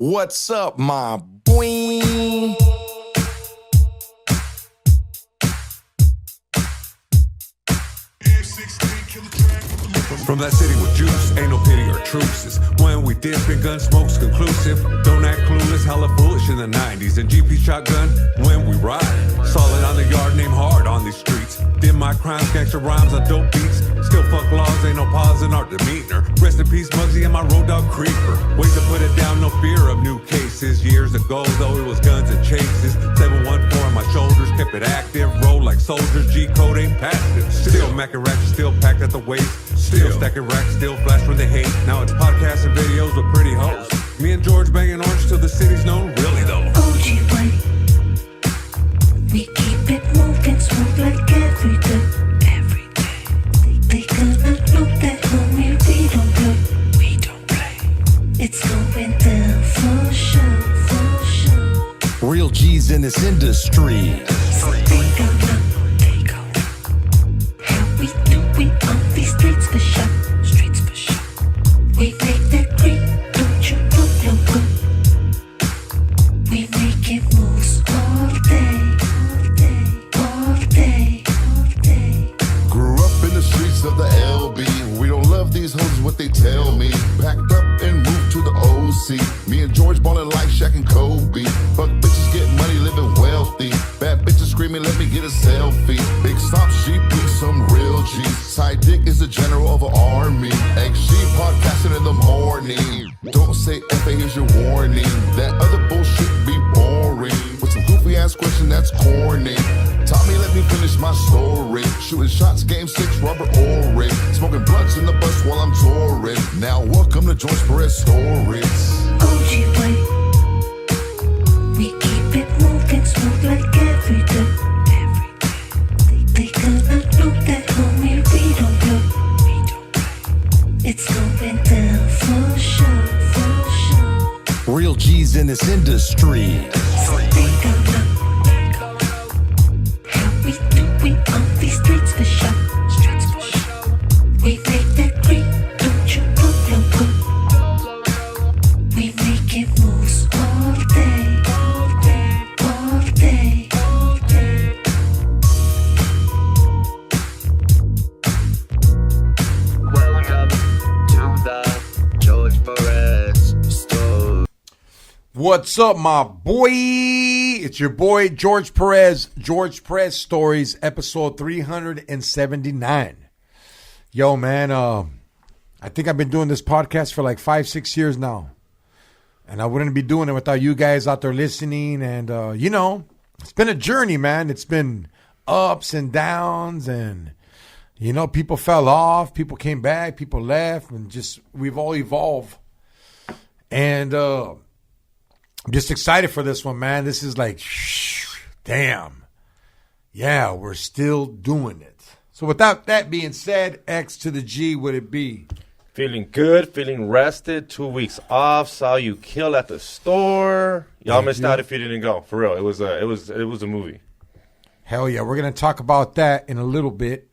What's up, my boiii? From that city with juice, ain't no pity or truces. When we dip and gun smoke's conclusive. Don't act clueless, hella foolish in the 90s. And GP shotgun when we ride. Solid on the yard, name hard on these streets. Did my crimes, gangster rhymes on dope beats. Still fuck laws, ain't no pause in our demeanor. Rest in peace, Muggsy and my road dog creeper. Ways to put it down, no fear of new cases. Years ago, though, it was guns and chases. 714 on my shoulders, kept it active. Roll like soldiers, G-code ain't passive. Still macking ratchet, still packed at the waist. Still stacking racks, still flash when they hate. Now it's podcasts and videos with pretty hoes. Me and George banging orange till the city's known, really though. OG way. We keep it moving smooth like every day. Every day. They gonna know that homie, we don't play. We don't play. It's going down for sure, for sure. Real G's in this industry. So they gonna how we do it on these streets for sure. Streets for sure. We make that green, don't you know logo? We making moves all day, all day, all day, all day. Grew up in the streets of the LB. We don't love these hoes, is what they tell me. Packed up and moved to the OC. Me and George ballin' like Shaq and Kobe. Fuck bitches, get money, living wealthy. Bad bitches screaming, let me get a selfie. Big stop, sheep, be some real G's. Side dick is the general of an army. Egg sheep podcasting in the morning. Don't say F.A. here's your warning. That other bullshit be boring. With some goofy ass question that's corny. Tommy, let me finish my story. Shooting shots, game 6, rubber or rig. Smoking blunts in the bus while I'm touring. Now welcome to George Perez Stories. OG way. We keep it moving smooth like every day. Every day. They gonna know that homie, we don't play. We don't play. It's going down for sure, for sure. Real G's in this industry. So they gonna how we do it on these streets for sure. Streets for sure. We make that green, don't you know logo? We making moves all day, all day, all day, all day. Welcome to the George Perez Story. What's up, my boy? It's your boy, George Perez. George Perez Stories, episode 379. Yo, man, I think I've been doing this podcast for like 5-6 years now. And I wouldn't be doing it without you guys out there listening. And, it's been a journey, man. It's been ups and downs. And, people fell off. People came back. People left. And just, we've all evolved. And, I'm just excited for this one, man. This is like, damn. Yeah, we're still doing it. So without that being said, X to the G would it be? Feeling good, feeling rested. 2 weeks off. Saw you kill at the store. Y'all missed out if you didn't go. For real, it was a movie. Hell yeah, we're gonna talk about that in a little bit.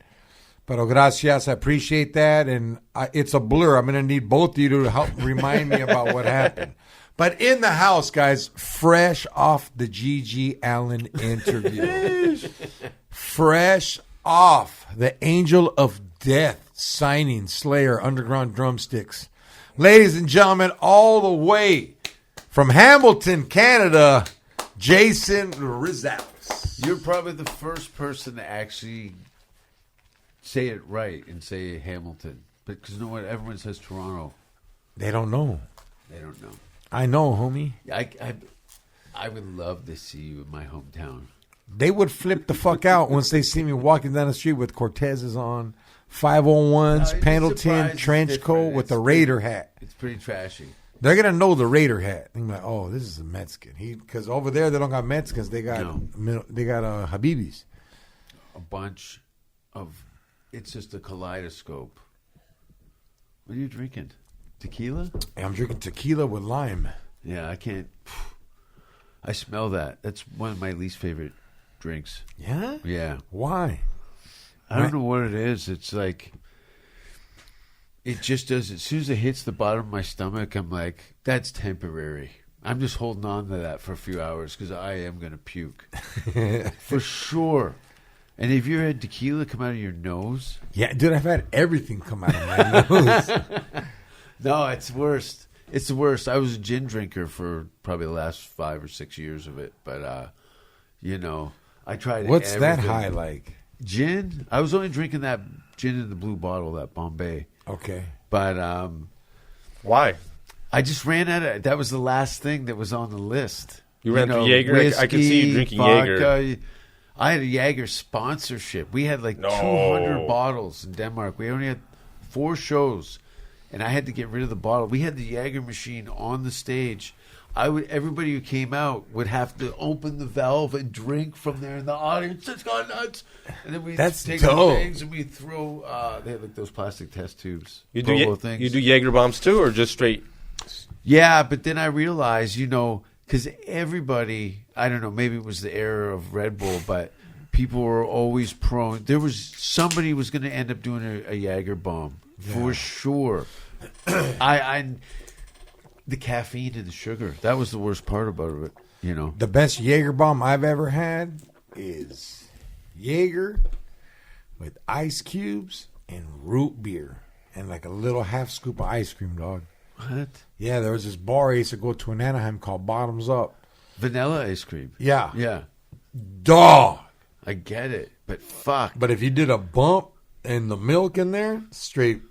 Pero gracias, I appreciate that, and it's a blur. I'm gonna need both of you to help remind me about what happened. But in the house, guys, fresh off the G.G. Allen interview. Fresh off the Angel of Death signing Slayer Underground Drumsticks. Ladies and gentlemen, all the way from Hamilton, Canada, Jason Rizales. You're probably the first person to actually say it right and say Hamilton. Because you know what? Everyone says Toronto. They don't know. They don't know. I know, homie. I would love to see you in my hometown. They would flip the fuck out once they see me walking down the street with Cortezes on, 501s, Pendleton, trench coat with the Raider hat. It's pretty trashy. They're going to know the Raider hat. They're like, oh, this is a Mexican. Because over there, they don't got Mexicans. They got Habibis. A bunch of... It's just a kaleidoscope. What are you drinking? Tequila? I'm drinking tequila with lime. Yeah, I can't... I smell that. That's one of my least favorite drinks. Yeah? Yeah. Why? I don't know what it is. It's like... It just does. As soon as it hits the bottom of my stomach, I'm like, that's temporary. I'm just holding on to that for a few hours because I am going to puke. For sure. And have you ever had tequila come out of your nose? Yeah, dude, I've had everything come out of my nose. No, it's worst. It's the worst. I was a gin drinker for probably the last 5 or 6 years of it. But, I tried What's that everything. high like? Gin? I was only drinking that gin in the blue bottle, that Bombay. Okay. But Why? I just ran out of. That was the last thing that was on the list. You ran through Jaeger? I could see you drinking Jaeger. I had a Jaeger sponsorship. We had like No. 200 bottles in Denmark. We only had 4 shows, and I had to get rid of the bottle. We had the Jaeger machine on the stage. Everybody who came out would have to open the valve and drink from there, and the audience just got nuts. And then we take dope. the things and we throw. They had like those plastic test tubes. You Provo do things. you do Jaeger bombs too, or just straight? Yeah, but then I realized, because everybody, I don't know, maybe it was the era of Red Bull, but people were always prone. There was somebody was going to end up doing a Jaeger bomb for sure. The caffeine and the sugar, that was the worst part about it. The best Jaeger bomb I've ever had is Jaeger with ice cubes and root beer and like a little half scoop of ice cream, dog. What? Yeah, there was this bar I used to go to in Anaheim called Bottoms Up. Vanilla ice cream. Yeah. Yeah, Dog. I get it, but fuck. But if you did a bump and the milk in there, straight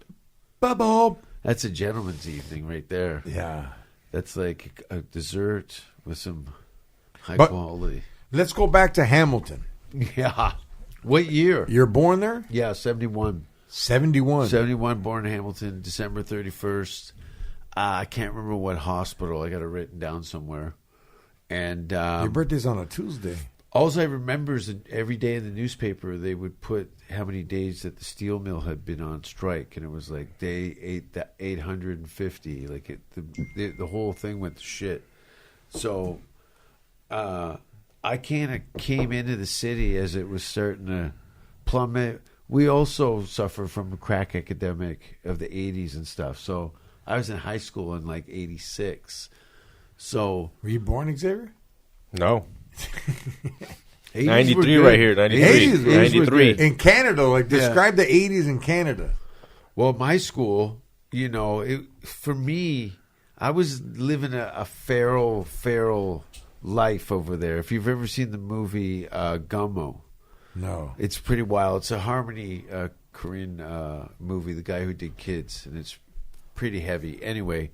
bubble. That's a gentleman's evening right there. Yeah. That's like a dessert with some high But- quality. Let's go back to Hamilton. Yeah. What year? You're born there? Yeah, 71. 71. 71, born in Hamilton, December 31st. I can't remember what hospital. I got it written down somewhere. And Your birthday's on a Tuesday. all I remember is that every day in the newspaper they would put how many days that the steel mill had been on strike, and it was like day 850. Like the whole thing went to shit. So I kind of came into the city as it was starting to plummet. We also suffered from a crack epidemic of the 80s and stuff. So I was in high school in like 86. So Were you born, Xavier? No. 80s 93 were good. right here. 93. 80s were 93. In Canada, like Yeah. describe the 80s in Canada. Well, my school, for me, I was living a feral life over there. If you've ever seen the movie Gummo, No. it's pretty wild. It's a Harmony Korean movie, the guy who did Kids, and it's pretty heavy. Anyway,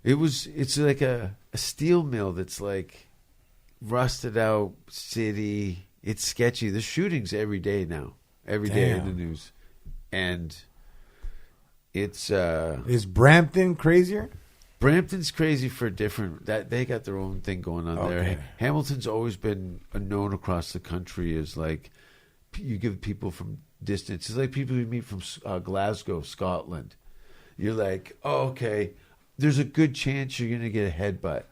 it's like a steel mill that's like rusted out city. It's sketchy. There's shootings every day now. Every day in the news. And it's Is Brampton crazier? Brampton's crazy for different. That they got their own thing going on Okay. there. Hamilton's always been known across the country as like you give people from distance. It's like people you meet from Glasgow, Scotland. You're like, oh, okay. There's a good chance you're going to get a headbutt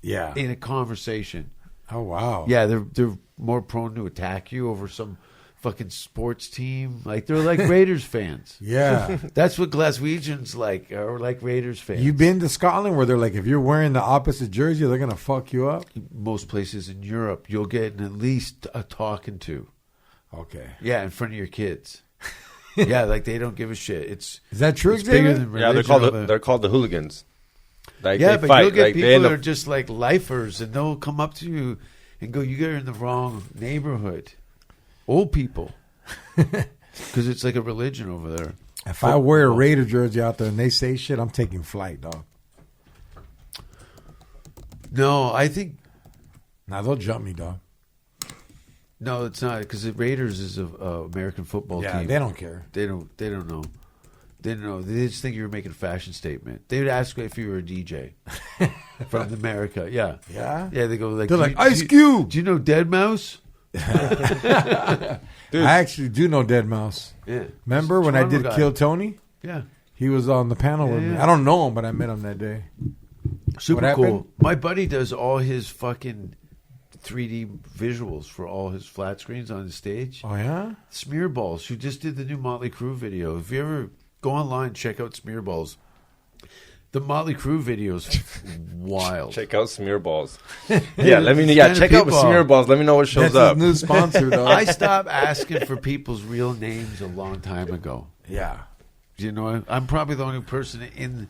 Yeah. in a conversation. Oh, wow. Yeah, they're more prone to attack you over some fucking sports team. Like they're like Raiders fans. Yeah. That's what Glaswegians like, are like Raiders fans. You been to Scotland where they're like, if you're wearing the opposite jersey, they're going to fuck you up? Most places in Europe, you'll get at least a talking to. Okay. Yeah, in front of your kids. Yeah, like they don't give a shit. Is that true, It's bigger Xavier? than Yeah, religion. they're called the hooligans. Like, Yeah, they but fight. you'll get Like, they people end that up- are just like lifers, and they'll come up to you and go, "You're in the wrong neighborhood." Old people, because it's like a religion over there. If I wear a Raider jersey out there and they say shit, I'm taking flight, dog. No, I think Now they'll jump me, dog. no, it's not because the Raiders is a American football Yeah, team. they don't care. They don't know. They don't know. They just think you were making a fashion statement. They would ask if you were a DJ from America. Yeah, Yeah? yeah. They go like, They're "Do like, you- Ice do you- Cube." Do you know Dead Mouse? I actually do know Dead Mouse. Yeah. Remember when I Toronto did guy. Kill Tony? Yeah. He was on the panel with me. Yeah. I don't know him, but I met him that day. Super What cool. happened? My buddy does all his fucking 3D visuals for all his flat screens on the stage. Oh, yeah? Smearballs, who just did the new Motley Crue video. If you ever go online, check out Smearballs. The Motley Crue videos, wild. Check out Smearballs. Yeah, let me. Yeah, Kind of check out people. Smearballs. Let me know what shows That's up. his new sponsor, though. I stopped asking for people's real names a long time ago. Yeah. You know, I'm probably the only person in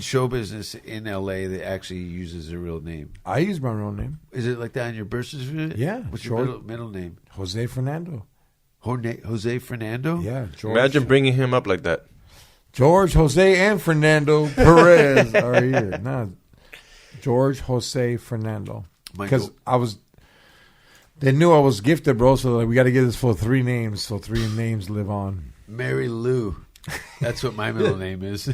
show business in LA that actually uses their real name. I use my real name. Is it like that in your birth certificate? Yeah, What's sure. your middle name? Jose Fernando. Jose Fernando? Yeah, George. Imagine bringing him up like that. George, Jose, and Fernando Perez are here. No, George, Jose, Fernando. Because they knew I was gifted, bro. So like, we got to get this for 3 names, so 3 names live on. Mary Lou. That's what my middle name is.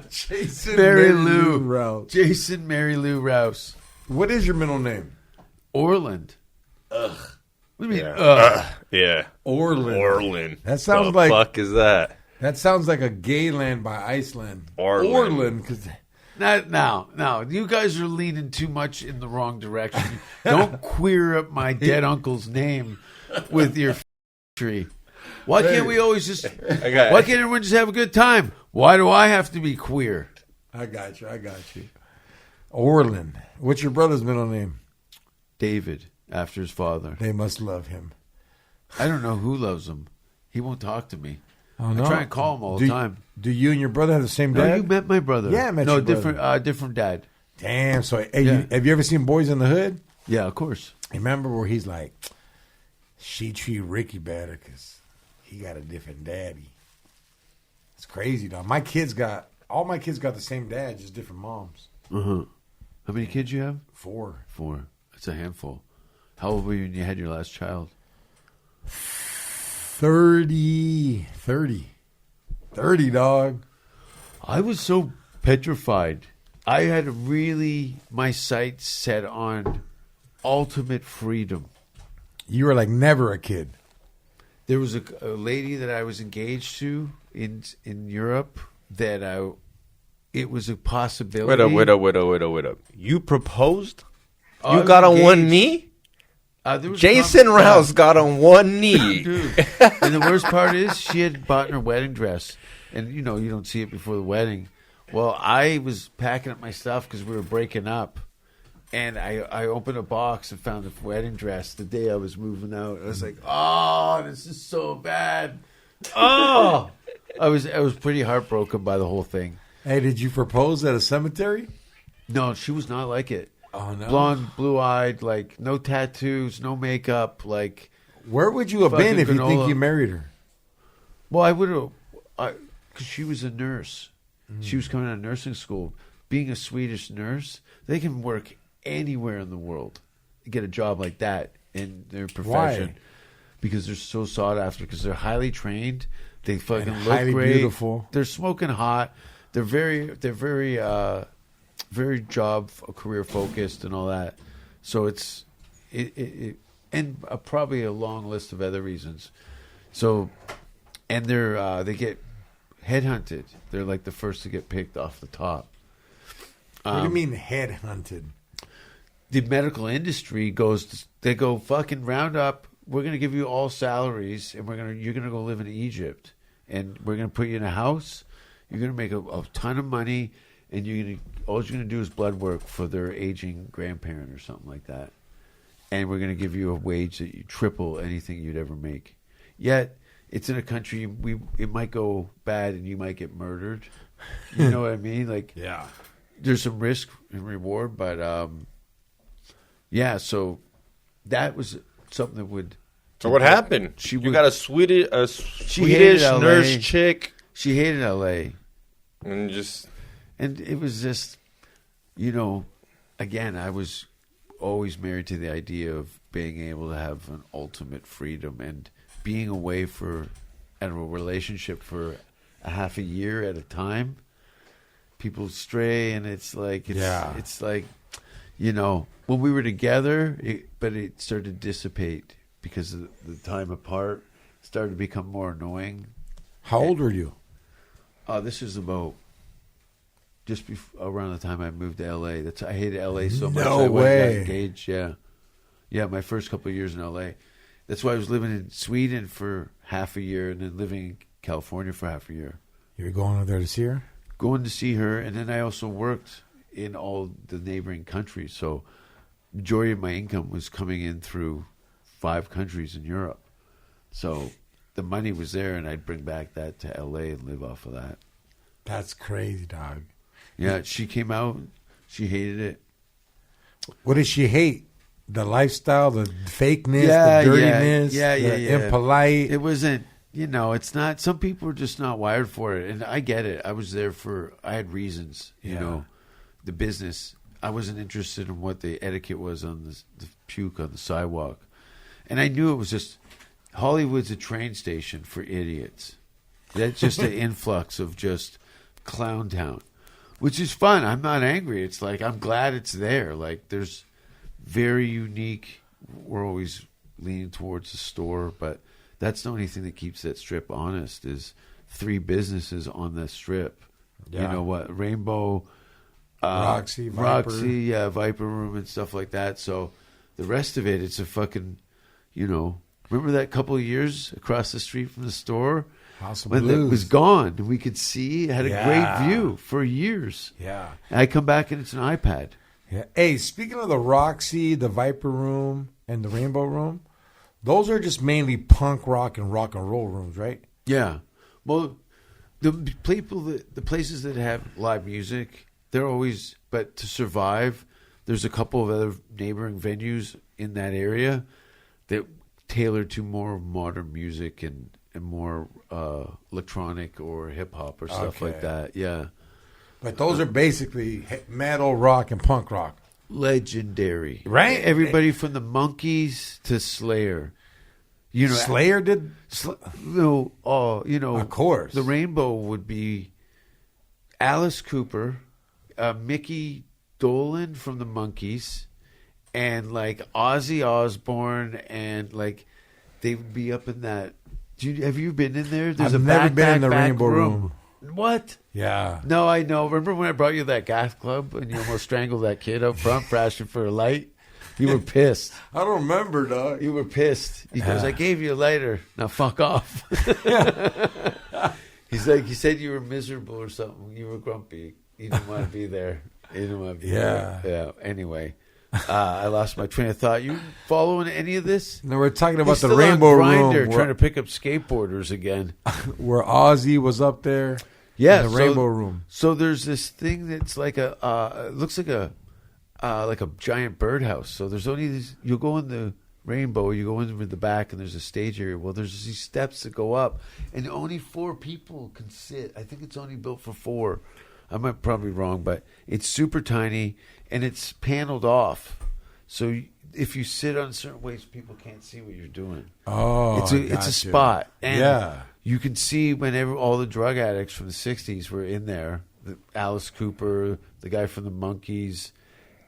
Jason Mary Lou Rouse. Jason Mary Lou Rouse. What is your middle name? Orland. Ugh. What do you mean? Yeah. Orland. Orland. That sounds the like fuck is that? that sounds like a gay land by Iceland. Orland. Orland, because Now, you guys are leaning too much in the wrong direction. Don't queer up my dead uncle's name with your tree. Why can't we always just? Okay. Why can't everyone just have a good time? Why do I have to be queer? I got you. Orland. What's your brother's middle name? David, after his father. They must love him. I don't know who loves him. He won't talk to me. Oh, no. I try and call him all the time. Do you and your brother have the same No, dad? you met my brother. Yeah, I met no, your brother. different dad. Damn. So, hey, Yeah. have you ever seen Boys in the Hood? Yeah, of course. Remember where he's like, she treat Ricky better because he got a different daddy. It's crazy, dog. All my kids got the same dad, just different moms. Uh-huh. How many kids you have? 4. 4. That's a handful. How old were you when you had your last child? 30, dog. I was so petrified. I had my sights set on ultimate freedom. You were like never a kid. There was a lady that I was engaged to in Europe that it was a possibility. Wait up. You proposed? I You was got on one engaged. knee? There was Jason a Rouse got on one knee. Dude. And the worst part is she had bought her wedding dress. And, you don't see it before the wedding. Well, I was packing up my stuff because we were breaking up. And I opened a box and found the wedding dress the day I was moving out. I was like, oh, this is so bad. Oh! I was pretty heartbroken by the whole thing. Hey, did you propose at a cemetery? No, she was not like it. Oh, no. Blonde, blue-eyed, like no tattoos, no makeup, like... Where would you have Fucking been if you think granola. you married her? Well, I would have, because she was a nurse. She was coming out of nursing school. Being a Swedish nurse, they can work anywhere in the world, get a job like that in their profession. Why? Because they're so sought after. Because they're highly trained. They fucking And look highly great. beautiful. They're smoking hot. They're very job career focused and all that. So it's and probably a long list of other reasons. So, and they get headhunted. They're like the first to get picked off the top. What do you mean headhunted? The medical industry they go fucking round up. We're gonna give you all salaries, and you're gonna go live in Egypt, and we're gonna put you in a house. You're gonna make a ton of money, and all you're gonna do is blood work for their aging grandparent or something like that. And we're gonna give you a wage that you triple anything you'd ever make. Yet it's in a country it might go bad, and you might get murdered. You know what I mean? Like, Yeah. there's some risk and reward, but yeah. So that was something that would. So what happened? She You would- got a Swedish hated LA. nurse chick, She hated L.A. and just and it was just, again, I was always married to the idea of being able to have an ultimate freedom and being away out of a relationship for a half a year at a time. People stray, and it's like when we were together, but it started to dissipate because of the time apart. Started to become more annoying. How old were you? This is about just around the time I moved to L.A. I hated L.A. so much. No I went and way. got engaged. Yeah. My first couple of years in L.A. That's why I was living in Sweden for half a year and then living in California for half a year. You were going over there to see her? going to see her, and then I also worked in all the neighboring countries. So majority of my income was coming in through 5 countries in Europe. So the money was there, and I'd bring back that to L.A. and live off of that. That's crazy, dog. Yeah, she came out. She hated it. What did she hate? The lifestyle, the fakeness, the dirtiness, the impolite. It wasn't, it's not, some people are just not wired for it. And I get it. I was there I had reasons, the business. I wasn't interested in what the etiquette was on the puke on the sidewalk. And I knew it was just, Hollywood's a train station for idiots. That's just an influx of just clown town, which is fun. I'm not angry. It's like, I'm glad it's there. Like, there's very unique. We're always leaning towards the store, but that's the only thing that keeps that strip honest is 3 businesses on the strip. Yeah. You know what? Rainbow, Roxy, Viper. Viper Room and stuff like that. So the rest of it, it's a fucking, remember that couple of years across the street from the store? House of when Blues. it was gone, we could see, it had a great view for years. Yeah. And I come back and it's an iPad. Yeah. Hey, speaking of the Roxy, the Viper Room, and the Rainbow Room, those are just mainly punk rock and roll rooms, right? Yeah. Well, the places that have live music, they're always, but to survive, there's a couple of other neighboring venues in that area that tailor to more modern music and more electronic or hip hop or stuff like that. Yeah. But those are basically metal, rock, and punk rock. Legendary. Right? Everybody from the Monkees to Slayer. Slayer did? Of course. The Rainbow would be Alice Cooper, Mickey Dolenz from the Monkees, and like Ozzy Osbourne, and like they would be up in that. Have you been in there? There's I've never been in the Rainbow Room. What? Yeah. No, I know. Remember when I brought you that gas club and you almost strangled that kid up front for asking for a light? You were pissed. I don't remember, dog. You were pissed. He goes, I gave you a lighter. Now fuck off. He's like, he said you were miserable or something. You were grumpy. You didn't want to be there. You didn't want to be there. Yeah. Anyway, I lost my train of thought. You following any of this? No, we're talking about He's the still Rainbow on Grindr, Room. trying to pick up skateboarders again. Where Ozzy was up there. Yeah, in the Rainbow Room. So there's this thing that's like it looks like a giant birdhouse. So there's only these. You'll go in the Rainbow, you go in the back, and there's a stage area. Well, there's these steps that go up, and only 4 people can sit. I think it's only built for 4. I might probably wrong, but it's super tiny and it's paneled off. So if you sit on certain ways, people can't see what you're doing. Oh, it's a spot, and yeah. You can see whenever all the drug addicts from the '60s were in there. Alice Cooper, the guy from the Monkees,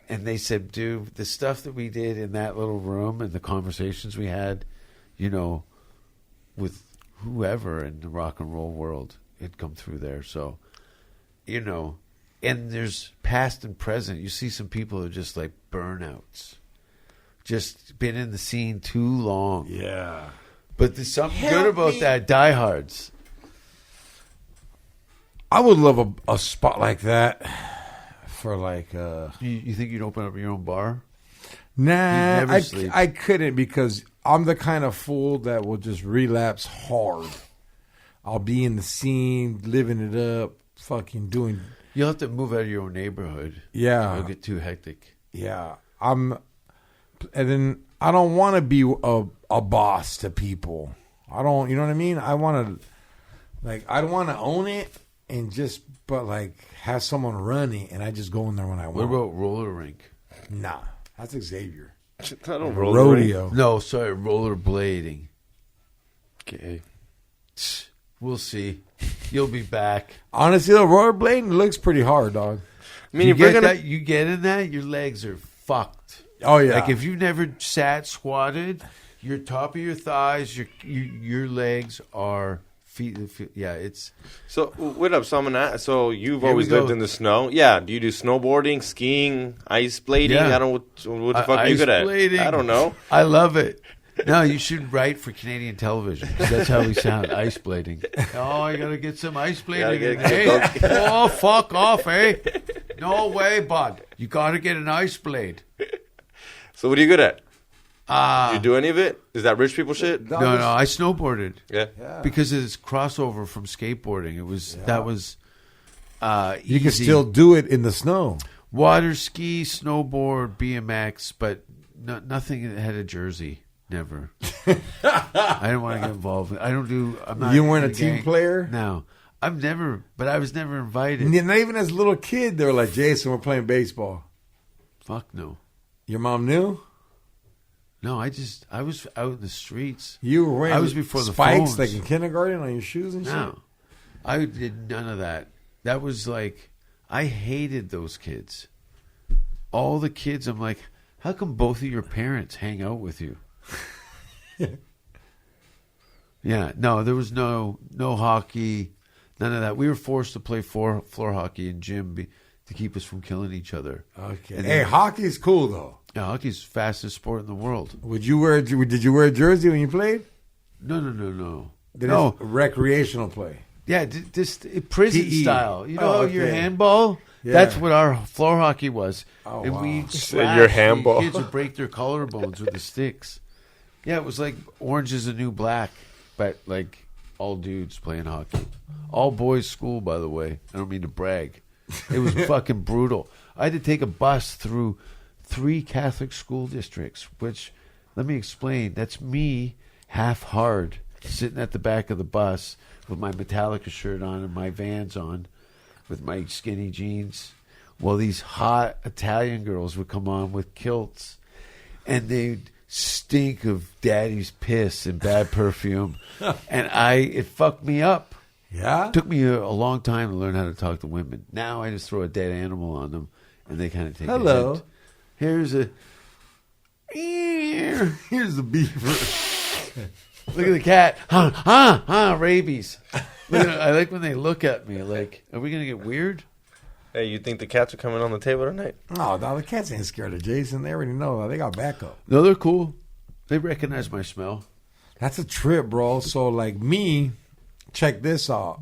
and they said, "Dude, the stuff that we did in that little room and the conversations we had, with whoever in the rock and roll world, it'd come through there." So. And there's past and present. You see some people who are just like burnouts. Just been in the scene too long. Yeah. But there's something good about that. Diehards. I would love a spot like that for like... You think you'd open up your own bar? Nah, never sleep. I couldn't because I'm the kind of fool that will just relapse hard. I'll be in the scene, living it up. Fucking doing. You'll have to move out of your own neighborhood. Yeah, it'll get too hectic. Yeah, and then I don't want to be a boss to people. I don't. You know what I mean? I want to, I don't want to own it and but have someone run it, and I just go in there when I want. What about roller rink? Nah, that's Xavier. I don't roller rodeo. Rink. No, sorry, rollerblading. Okay. We'll see. You'll be back. Honestly, the rollerblading looks pretty hard, dog. I mean, you get in that, your legs are fucked. Oh yeah. Like if you've never squatted, your top of your thighs, your legs are feet. Yeah, it's. So what up, So you've Here always we go. lived in the snow. Yeah. Do you do snowboarding, skiing, ice blading? Yeah. I don't. What the fuck are you good at? Ice blading. I don't know. I love it. No, you should write for Canadian television because that's how we sound. Ice blading. Oh, you gotta get some ice blading. In. Hey, oh, fuck off, eh? No way, bud. You gotta get an ice blade. So what are you good at? Do you do any of it? Is that rich people shit? No, I snowboarded. Yeah. Because it's crossover from skateboarding. It was that was You can easy. still do it in the snow. Water ski, snowboard, BMX, but nothing that had a jersey. Never. I don't want to get involved. I don't do. I'm not. You weren't in a the team gang. player? No, I've never. But I was never invited. Not even as a little kid, they were like, Jason, we're playing baseball. Fuck no. Your mom knew? No, I was out in the streets. You were wearing I was before the spikes phones. like in kindergarten on your shoes and shit? No, I did none of that. That was like, I hated those kids. All the kids, I'm like, how come both of your parents hang out with you? Yeah, no, there was no hockey, none of that. We were forced to play floor hockey in gym to keep us from killing each other. Okay. And Hey, then- hockey's cool, though. Yeah, hockey's the fastest sport in the world. Did you wear a jersey when you played? No. Then No. it's recreational play. Yeah, just prison PE. style. You know Oh, how your okay. handball? Yeah. That's what our floor hockey was. Oh, and wow. we'd So your slash handball. the kids would break their collarbones with the sticks. Yeah, it was like Orange is the New Black, but like all dudes playing hockey. All boys school, by the way. I don't mean to brag. It was fucking brutal. I had to take a bus through 3 Catholic school districts, which, let me explain, that's me half hard sitting at the back of the bus with my Metallica shirt on and my Vans on with my skinny jeans, while these hot Italian girls would come on with kilts and they'd stink of daddy's piss and bad perfume. And it fucked me up. Yeah? It took me a long time to learn how to talk to women. Now I just throw a dead animal on them and they kind of take Hello. a hint. Here's a... Here's the beaver. Look at the cat. Rabies. I like when they look at me like, are we going to get weird? Hey, you think the cats are coming on the table tonight? No, the cats ain't scared of Jason. They already know. They got backup. No, they're cool. They recognize my smell. That's a trip, bro. So, like me, check this out.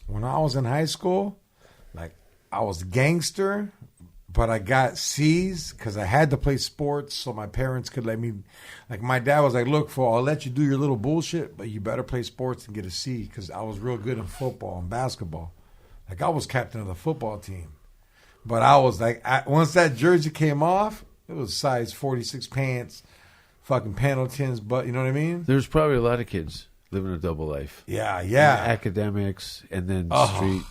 When I was in high school, like I was a gangster, but I got C's because I had to play sports so my parents could let me. Like my dad was like, look, I'll let you do your little bullshit, but you better play sports and get a C because I was real good in football and basketball. Like I was captain of the football team. But I was like, once that jersey came off, it was size 46 pants, fucking Pendletons, but you know what I mean? There's probably a lot of kids living a double life. Yeah. Academics and then Oh. street.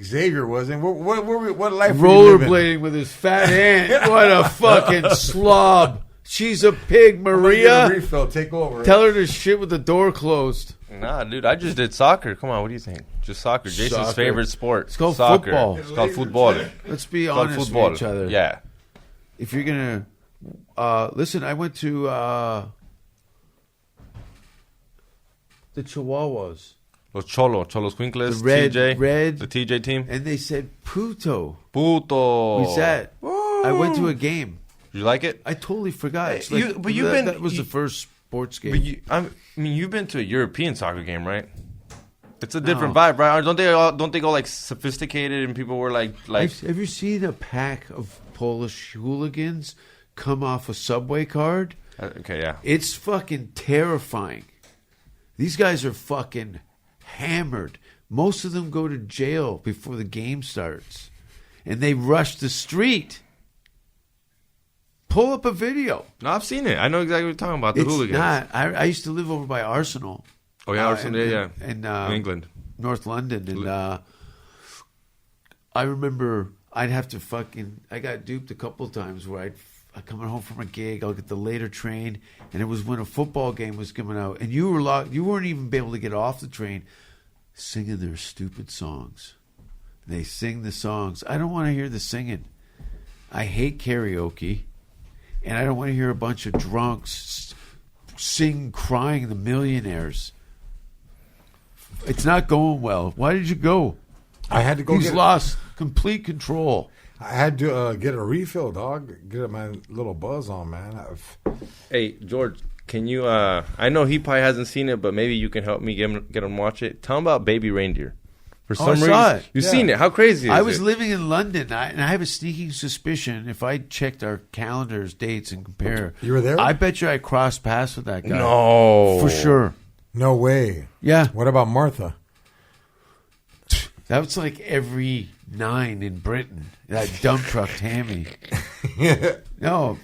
Xavier wasn't. What life were you living? Rollerblading with his fat aunt. What a fucking slob. She's a pig, I'm gonna get a Maria. refill. Take over. Tell her to shit with the door closed. Nah, dude, I just did soccer. Come on, what do you think? Just soccer. Jason's Soccer. favorite sport. It's called soccer. football. It's called football. Let's be It's called honest football. with each other. Yeah. If you're going to... listen, I went to the Chihuahuas. Los Cholos Quinkles, The red- the TJ team. And they said, puto. Puto. We sat. I went to a game. You like it? I totally forgot. It's Hey, but you've been- that was you- the first sports game. But I mean, you've been to a European soccer game, right? It's a different No. vibe, right? Don't they go like sophisticated and people were like Have you seen a pack of Polish hooligans come off a subway card? okay, yeah. It's fucking terrifying. These guys are fucking hammered. Most of them go to jail before the game starts. And they rush the street. Pull up a video. No, I've seen it. I know exactly what you're talking about. The It's hooligans. not. I used to live over by Arsenal. Oh yeah, Arsenal, yeah. In In England. North London. And I remember I'd have to I got duped a couple of times where I'd coming home from a gig, I'll get the later train, and it was when a football game was coming out, and you weren't even able to get off the train, singing their stupid songs. They sing the songs. I don't want to hear the singing. I hate karaoke, and I don't want to hear a bunch of drunks sing crying the Millionaires. It's not going well. Why did you go? I had to go. He's lost complete control. I had to get a refill, dog. Get my little buzz on, man. Hey, George, Can you? I know he probably hasn't seen it, but maybe you can help me get him watch it. Tell him about Baby Reindeer. For some reason, saw it. you've seen it. How crazy is it? I was living in London, and I have a sneaking suspicion if I checked our calendars, dates, and compare. You were there? I bet you I crossed paths with that guy. No, For sure. No way. Yeah. What about Martha? That was like every 9 in Britain. That dump truck Tammy. No,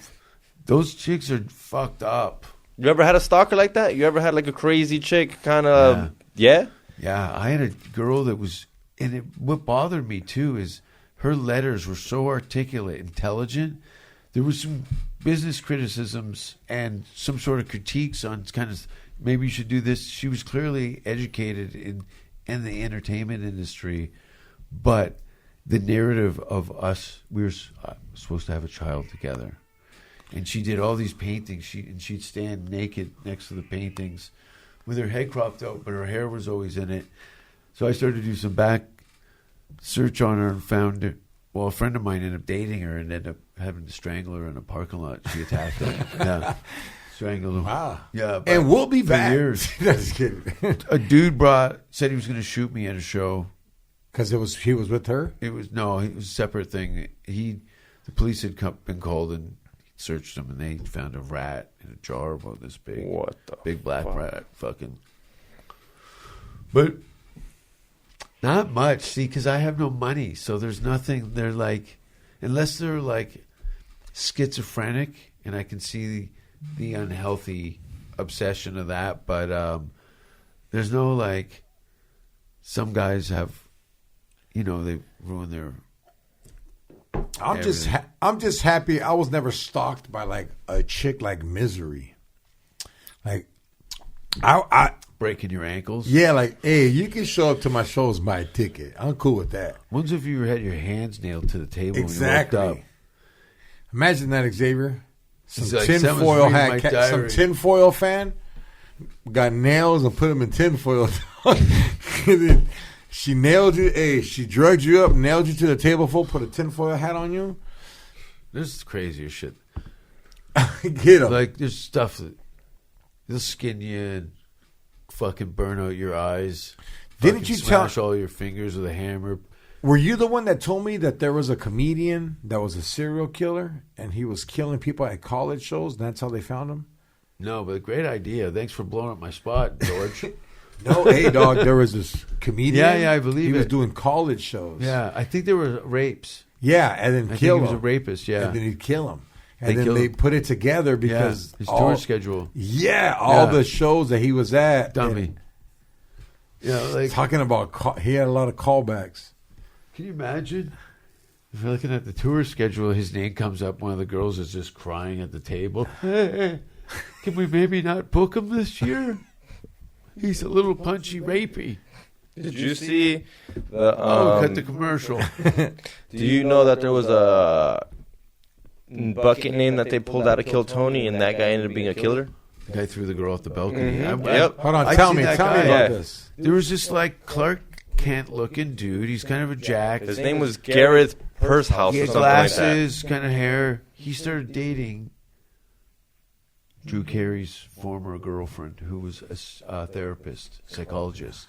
those chicks are fucked up. You ever had a stalker like that? You ever had like a crazy chick kind of? Yeah. Yeah, I had a girl that was, and what bothered me too is her letters were so articulate, intelligent. There was some business criticisms and some sort of critiques on kind of maybe you should do this. She was clearly educated in the entertainment industry, but the narrative of us, we were supposed to have a child together, and she did all these paintings. She'd stand naked next to the paintings, with her head cropped out, but her hair was always in it. So I started to do some back search on her and found her. Well, a friend of mine ended up dating her and ended up having to strangle her in a parking lot. She attacked her. Yeah. Strangled her. Wow. Yeah. And we'll be for back. years. Just kidding. A dude said he was going to shoot me at a show. Because he was with her? It was a separate thing. The police had been called and searched him, and they found a rat in a jar about this big. What the big black rat? Fucking. But not much. See, because I have no money, so there's nothing. They're like, unless they're like schizophrenic, and I can see the unhealthy obsession of that. But there's no like. Some guys have, they ruin their. I'm just happy I was never stalked by like a chick like Misery. Like I breaking your ankles. Yeah, like, hey, you can show up to my shows, buy a ticket. I'm cool with that. When's if you had your hands nailed to the table? Exactly. When you walked up? Imagine that, Xavier. Some like, tinfoil some tinfoil fan got nails and put them in tinfoil. She nailed you. Hey, she drugged you up, nailed you to the table full, put a tinfoil hat on you. There's crazier shit. Get them. Like, there's stuff that they'll skin you and fucking burn out your eyes. Didn't you smash all your fingers with a hammer? Were you the one that told me that there was a comedian that was a serial killer and he was killing people at college shows? And that's how they found him? No, but great idea. Thanks for blowing up my spot, George. No, hey, dog, there was this comedian. Yeah, I believe he it. was doing college shows. Yeah, I think there were rapes. Yeah, and then I kill think him. he was a rapist, yeah. And then he'd kill him. And They then killed they him. put it together because his tour schedule. Yeah, all the shows that he was at. Dummy. Yeah, like talking about, he had a lot of callbacks. Can you imagine? If you're looking at the tour schedule, his name comes up. One of the girls is just crying at the table. Hey, can we maybe not book him this year? He's a little punchy, rapey. Did you see the? Cut the commercial. Do you know that there was a bucket name that they pulled out of Kill Tony, and that guy ended up being a killer? The guy threw the girl off the balcony. Yep. Hold on, tell me about this. There was this like Clark Kent looking dude. He's kind of a jack. His name was Gareth Pursehouse He or had something glasses, kind of hair. He started dating Drew Carey's former girlfriend, who was a therapist, psychologist.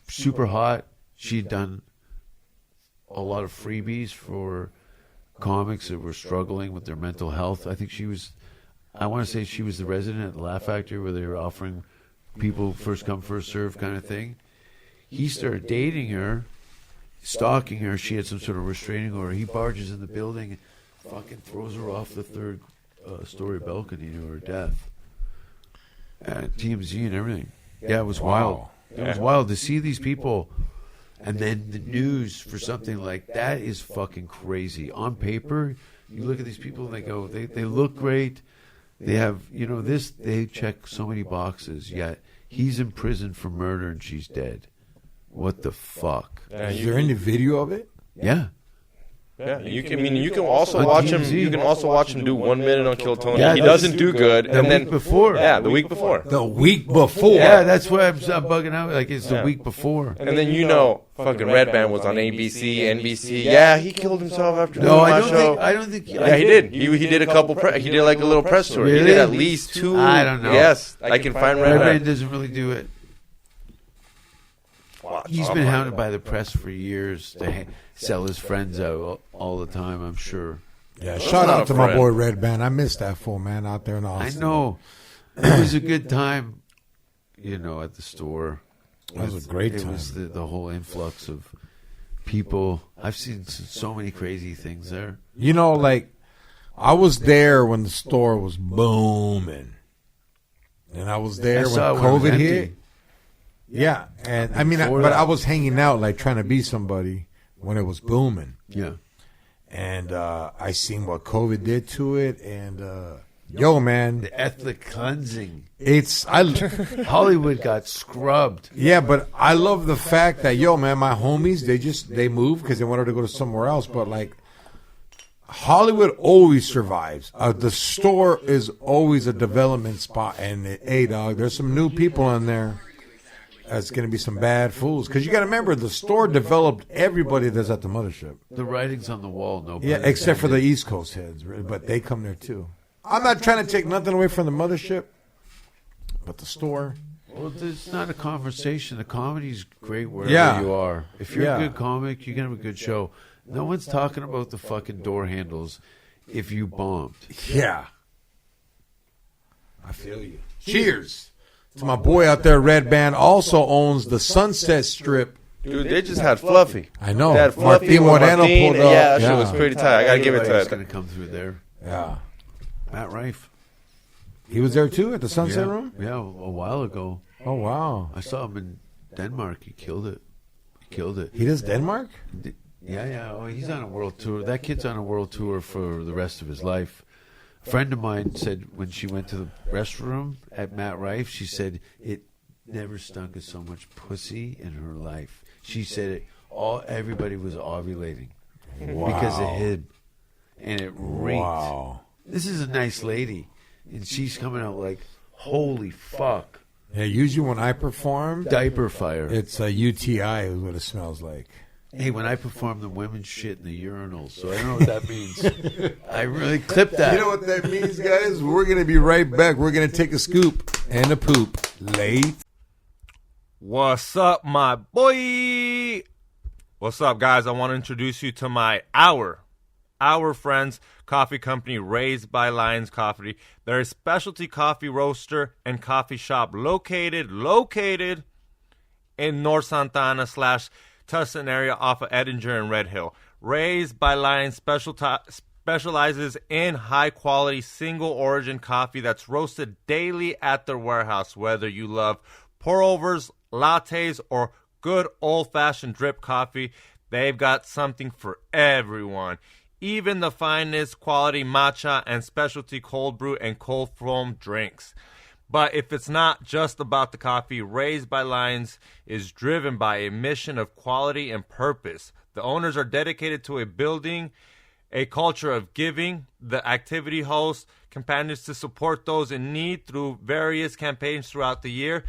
Super hot. She'd done a lot of freebies for comics that were struggling with their mental health. I think I want to say she was the resident at the Laugh Factory where they were offering people first come, first serve kind of thing. He started dating her, stalking her. She had some sort of restraining order. He barges in the building and fucking throws her off the third story balcony to her death. TMZ and everything. Yeah, it was wild. It was wild to see these people, and then the news for something like that is fucking crazy. On paper, you look at these people and they go, they look great. They have, they check so many boxes, yet he's in prison for murder and she's dead. What the fuck? Is there any video of it? Yeah. Yeah, you can also watch him. TMZ. You can also watch him do 1 minute on Kill Tony. Yeah, He that's- doesn't do good, The and then week before. Yeah, the week before. The week before. Yeah, that's why I'm bugging out. Like, it's the Yeah. week before. And then fucking Redban was on ABC, NBC. Yeah, he killed himself after No, doing I my don't show. think. I don't think. Yeah, he did. He did a couple. He did like a little press tour. He Really? did at least 2. I don't know. Yes, I can find Redman Redman. doesn't really do it. He's been hounded by the press for years to sell his friends out all the time, I'm sure. Yeah, shout not out to a my friend. boy Red Band. I missed that fool, man, out there in I Austin. know. It was a good time, at the store. That was a great It time. was the whole influx of people. I've seen so many crazy things there. Like, I was there when the store was booming. And I was there I when saw it when it was COVID empty. hit. Yeah, and I mean, Before but that. I was hanging out, like, trying to be somebody when it was booming. Yeah. And I seen what COVID did to it, and yo, man, The ethnic cleansing. Hollywood got scrubbed. Yeah, but I love the fact that, yo, man, my homies, they moved because they wanted to go to somewhere else. But, like, Hollywood always survives. The store is always a development spot. And, hey, dog, there's some new people in there. That's going to be some bad fools. Because you got to remember, the store developed everybody that's at the mothership. The writing's on the wall. No, Yeah, pun except for the intended. East Coast heads. But they come there, too. I'm not trying to take nothing away from the mothership. But the store... Well, it's not a conversation. The comedy's great wherever Yeah. you are. If you're Yeah. a good comic, you can have a good show. No one's talking about the fucking door handles if you bombed. Yeah. I feel you. Cheers to my boy out there, Red Band. Also owns the Sunset Strip. Dude, they just had Fluffy. I know. They had Fluffy Martin with Moreno Martin. pulled up. Yeah, that shit Yeah. was pretty tight. I gotta give it to Everybody's that. going to come through there. Yeah. Matt Rife. He was there too at the Sunset yeah. Room? Yeah, a while ago. Oh, wow. I saw him in Denmark. He killed it. He does Denmark? Yeah. Oh, he's on a world tour. That kid's on a world tour for the rest of his life. A friend of mine said when she went to the restroom at Matt Rife, she said it never stunk of so much pussy in her life. She said everybody was ovulating because of him, and it reeked. Wow. This is a nice lady, and she's coming out like, holy fuck, Yeah, usually when I perform, diaper fire. it's a UTI is what it smells like. Hey, when I perform, the women shit in the urinals, so I don't know what that means. I really clipped that. You know what that means, guys? We're going to be right back. We're going to take a scoop and a poop. Late. What's up, my boy? What's up, guys? I want to introduce you to our friends coffee company, Raised by Lions Coffee. They're a specialty coffee roaster and coffee shop located in North Santa Ana / Tustin area off of Edinger and Red Hill. Raised by Lions specializes in high-quality, single-origin coffee that's roasted daily at their warehouse. Whether you love pour-overs, lattes, or good old-fashioned drip coffee, they've got something for everyone. Even the finest quality matcha and specialty cold brew and cold foam drinks. But if it's not just about the coffee, Raised by Lions is driven by a mission of quality and purpose. The owners are dedicated to building a culture of giving. The activity hosts companions to support those in need through various campaigns throughout the year.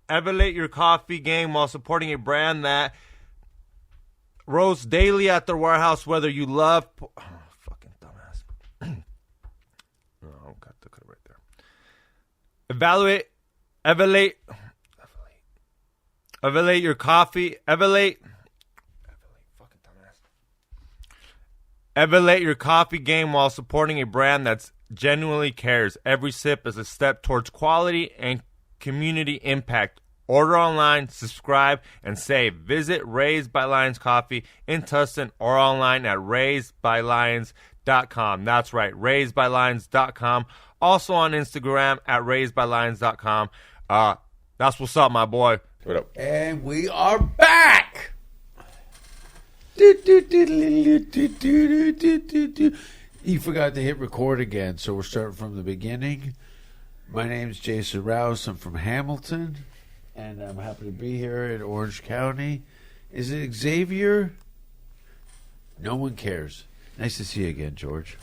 Elevate your coffee game while supporting a brand that roasts daily at their warehouse, whether you love... fucking dumbass. Oh, got the cut right there. Elevate your coffee. Elevate your coffee game while supporting a brand that's genuinely cares. Every sip is a step towards quality and community impact. Order online, subscribe, and save. Visit Raised by Lions Coffee in Tustin or online at raisedbylions.com. That's right, raisedbylions.com. Also on Instagram at raisedbylions.com. That's what's up, my boy. What up? And we are back. He forgot to hit record again, so we're starting from the beginning. My name's Jason Rouse. I'm from Hamilton, and I'm happy to be here in Orange County. Is it Xavier? No one cares. Nice to see you again, George.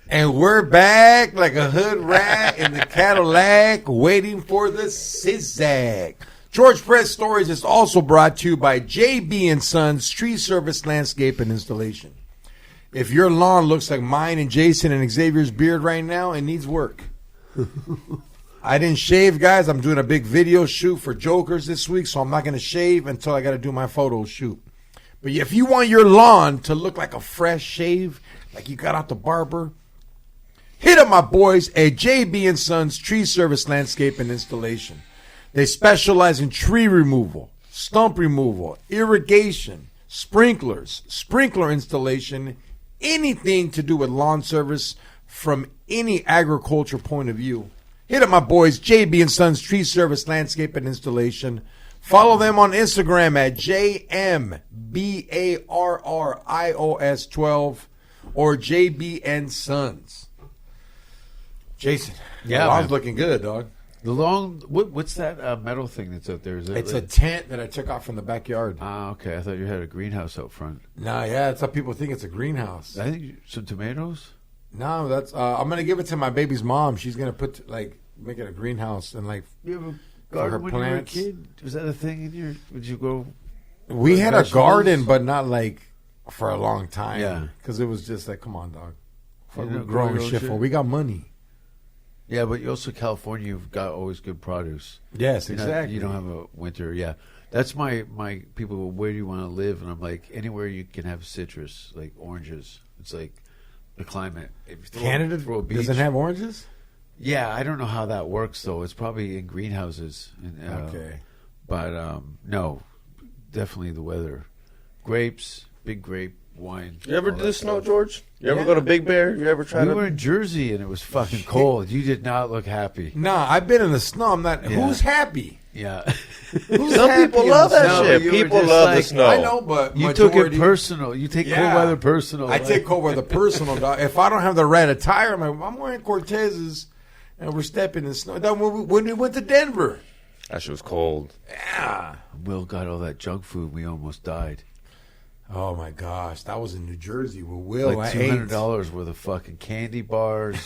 And we're back like a hood rat in the Cadillac, waiting for the zigzag. George Perez Stories is also brought to you by JB and Sons Tree Service Landscape and Installation. If your lawn looks like mine and Jason and Xavier's beard right now, it needs work. I didn't shave, guys. I'm doing a big video shoot for Jokers this week, so I'm not going to shave until I got to do my photo shoot. But if you want your lawn to look like a fresh shave, like you got out the barber, hit up my boys at JB and Sons Tree Service Landscape and Installation. They specialize in tree removal, stump removal, irrigation, sprinklers, sprinkler installation, anything to do with lawn service from any agriculture point of view. Hit up my boys, JB and Sons Tree Service Landscape and Installation. Follow them on Instagram at JMBARRIOS12 or JB and Sons. Jason, Yeah, the lawn's man. looking good, dog. The long, what's that metal thing that's out there? Is it It's a tent that I took off from the backyard. Ah, okay. I thought you had a greenhouse out front. Nah, yeah, that's how people think it's a greenhouse. I think some tomatoes. No, that's I'm gonna give it to my baby's mom. She's gonna make it a greenhouse and You have a For her garden when you were a plants. kid? Was that a thing in your? Would you go? we had a vegetables? garden, but not like for a long time. Yeah. because it was just like, come on, dog. What You we don't growing grow your shit shit? for? We got money. Yeah, but you also California. You've got always good produce. Yes, You're not- exactly. you don't have a winter. Yeah, that's my people. Go, where do you want to live? And I'm like, anywhere you can have citrus, like oranges. It's like the climate. If you throw- Canada throw a beach- doesn't have oranges. Yeah, I don't know how that works though. It's probably in greenhouses. And, Okay. but no, definitely the weather. Grapes, big grape wine. You ever all do that the snow, stuff. George? You ever Yeah. go to Big Bear? You ever try We to? were in Jersey and it was fucking cold. You did not look happy. Nah, I've been in the snow. I'm not. Yeah. Who's happy? Yeah, Who's Some happy people in love the that snow? shit. you were People just love the like- snow. I know, but you took it majority- personal. You take cold weather personal. I take cold weather personal, dog. If I don't have the right attire, I'm wearing Cortezes, and we're stepping in snow. Dog, when we went to Denver, That shit was cold. yeah. Will got all that junk food. We almost died. Oh my gosh, that was in New Jersey with Will. Like I ate. $200 worth of fucking candy bars.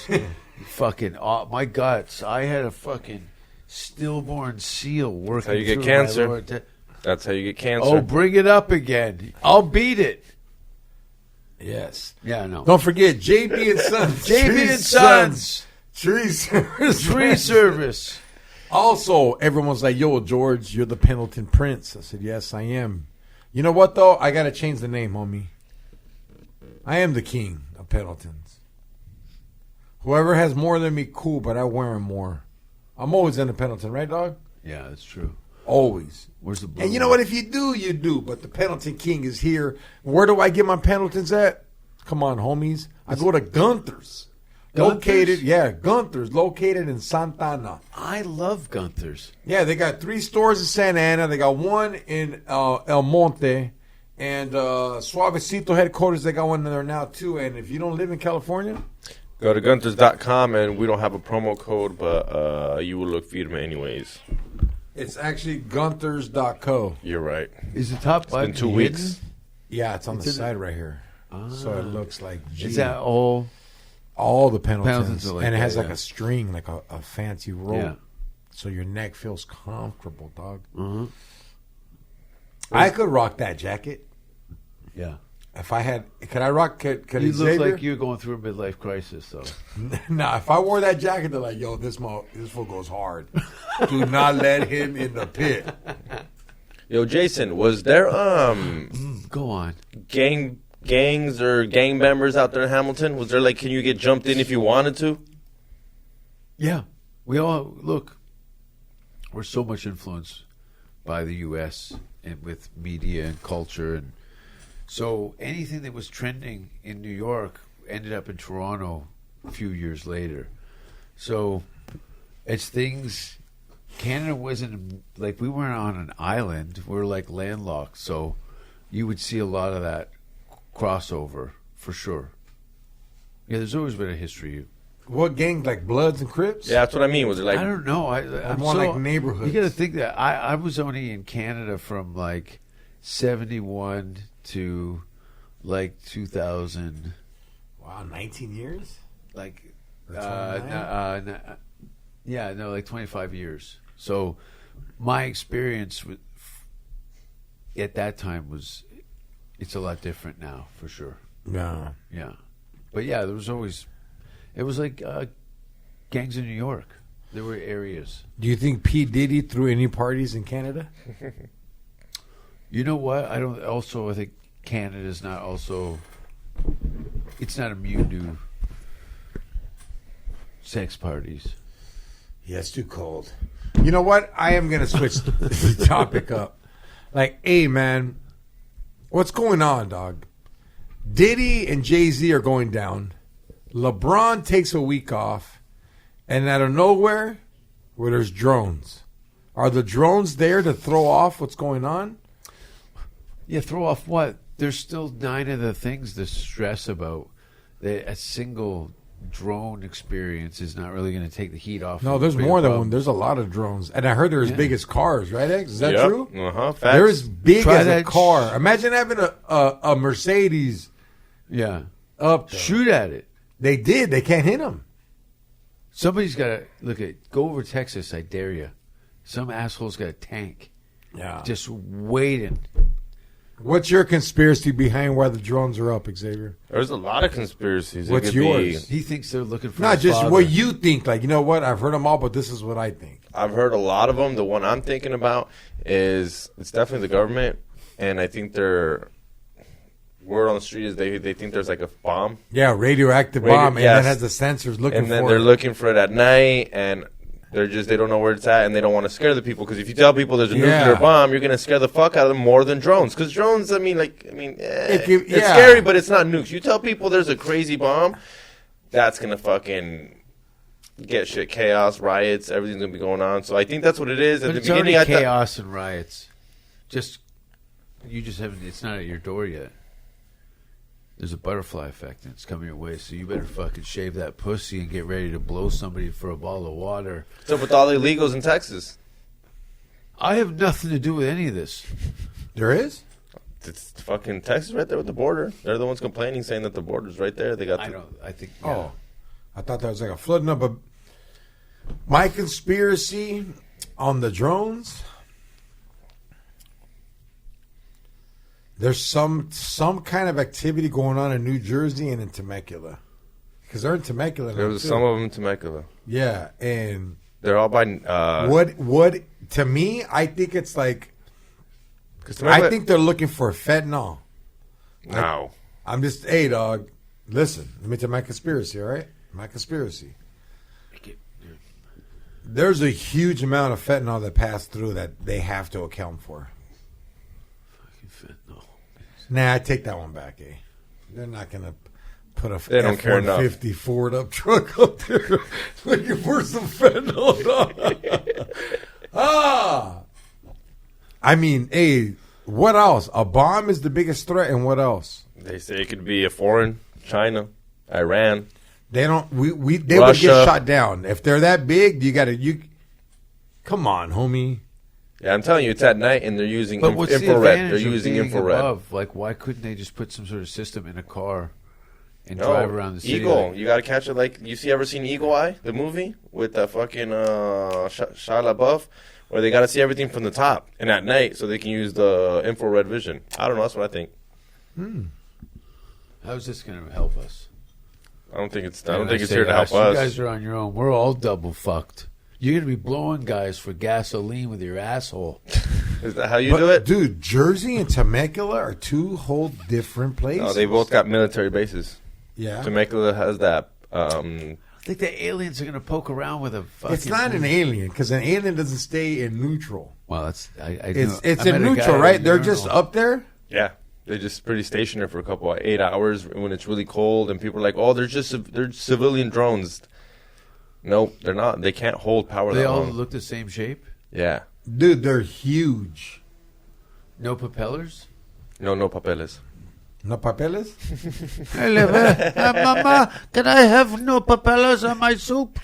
Fucking my guts. I had a fucking stillborn seal working. how you get through cancer. my lower te- That's how you get cancer. Oh, bring it up again. I'll beat it. Yes. Yeah, no. Don't forget JB and Sons. JB Tree and Sons. Tree Service. Tree service. Also, everyone's like, "Yo, George, you're the Pendleton Prince." I said, "Yes, I am." You know what though? I gotta change the name, homie. I am the king of Pendletons. Whoever has more than me, cool, but I wear 'em more. I'm always in the Pendleton, right, dog? Yeah, that's true. Always. Where's the blue? And you know what? If you do, you do. But the Pendleton King is here. Where do I get my Pendletons at? Come on, homies. I go to Gunther's. Gunther's located in Santana. I love Gunther's. Yeah, they got 3 stores in Santa Ana. They got one in El Monte. And Suavecito headquarters, they got one there now, too. And if you don't live in California, Go to Gunthers.com, and we don't have a promo code, but you will look firme anyways. it's actually Gunthers.co. You're right. Is the top It's button been 2 hidden? weeks. Yeah, it's on It's the in side right here. So it looks like G. Is that all? All the Pendletons. Pendletons are like and it has that, like yeah. a string, like a fancy rope. Yeah. So your neck feels comfortable, dog. Uh-huh. I could rock that jacket. Yeah. If I had, could I rock? Could You Xavier? look like you're going through a midlife crisis, though. Nah, if I wore that jacket, they're like, "Yo, this fool goes hard. Do not let him in the pit." Yo, Jason, was there Go on. gangs or gang members out there in Hamilton? Was there like, can you get jumped in if you wanted to? Yeah. We all, look, we're so much influenced by the U.S. and with media and culture. And so anything that was trending in New York ended up in Toronto a few years later. So it's things, Canada wasn't, like we weren't on an island. We were like landlocked. So you would see a lot of that crossover for sure. Yeah, there's always been a history What gang? Like Bloods and Crips? Yeah, that's what I mean. Was it like I don't know. I'm more so, like neighborhoods. You got to think that I was only in Canada from like 71 to like 2000. Wow, 19 years? Like, Or 29? like 25 years. So my experience at that time it's a lot different now, for sure. No. Yeah. But yeah, there was always, it was like gangs in New York. There were areas. Do you think P. Diddy threw any parties in Canada? You know what? I think Canada's not also, it's not immune to sex parties. Yeah, it's too cold. You know what? I am going to switch the topic up. Like, hey, man, what's going on, dog? Diddy and Jay-Z are going down. LeBron takes a week off. And out of nowhere, where there's drones. Are the drones there to throw off what's going on? Yeah, throw off what? There's still 9 of the things to stress about. A single drone experience is not really going to take the heat off. No, of there's the bigger more than problem. one. There's a lot of drones. And I heard they're as big as cars, right, X? Is that Yep. true? Facts. They're as big Try as a that car. Imagine having a Mercedes Yeah. up there. Shoot at it. They did. They can't hit them. Somebody's got to go over Texas. I dare you. Some asshole's got a tank Yeah. just waiting. What's your conspiracy behind why the drones are up, Xavier? There's a lot of conspiracies. It What's could be- yours? He thinks they're looking for Not his just father. what you think. Like, you know what? I've heard them all, but this is what I think. I've heard a lot of them. The one I'm thinking about is it's definitely the government, and I think their word on the street is they think there's like a bomb, Yeah, radioactive Radio- bomb, and yes. that has the sensors looking and then for they're it. looking for it at night, and they don't know where it's at, and they don't want to scare the people because if you tell people there's a nuclear bomb, you're gonna scare the fuck out of them more than drones. Because drones, it's yeah. scary, but it's not nukes. You tell people there's a crazy bomb, that's gonna fucking get shit, chaos, riots, everything's gonna be going on. So I think that's what it is. At But the it's already beginning, I thought chaos and riots. You just haven't. It's not at your door yet. There's a butterfly effect, and it's coming your way. So you better fucking shave that pussy and get ready to blow somebody for a ball of water. what's up with all the illegals in Texas? I have nothing to do with any of this. There is? It's fucking Texas right there with the border. They're the ones complaining, saying that the border's right there. They got. I think. Oh, I thought that was like a flood number. My conspiracy on the drones. There's some kind of activity going on in New Jersey and in Temecula, because they're in Temecula now There was too. some of them in Temecula. Yeah, and They're all by. what to me, I think it's like I think they're looking for fentanyl. No. I'm just, hey, dog, listen, let me tell my conspiracy, all right? My conspiracy. There's a huge amount of fentanyl that passed through that they have to account for. Nah, I take that one back, eh? They're not going to put a They don't care enough. F-150 Ford up truck up there looking for some fentanyl, dog. I mean, hey, what else? A bomb is the biggest threat, and what else? They say it could be a foreign, China, Iran. They don't. They would Russia. get shot down if they're that big. You come on, homie. Yeah, I'm telling you, it's at night, and they're using But what's the infrared. advantage They're of using being infrared. above? Like, why couldn't they just put some sort of system in a car and No, drive around the city? Eagle. like- You got to catch it like ever seen Eagle Eye, the movie with the fucking Shia LaBeouf, where they got to see everything from the top and at night, so they can use the infrared vision. I don't know. That's what I think. How's this going to help us? I don't think it's And here say to help us. us. You guys are on your own. We're all double fucked. You're going to be blowing guys for gasoline with your asshole. Is that how you do it? Dude, Jersey and Temecula are two whole different places. No, they both got military bases. Yeah. Temecula has that. I think the aliens are going to poke around with a fucking... It's not an alien because an alien doesn't stay in neutral. Well, that's... It's in neutral, right? They're just up there. Yeah. They're just pretty stationary for a couple of 8 hours when it's really cold, and people are like, "Oh, they're civilian drones." Nope, they're not. They can't hold power They that all long. look the same shape? Yeah. Dude, they're huge. No propellers? No papeles. No papeles? Mama, can I have no papelas on my soup?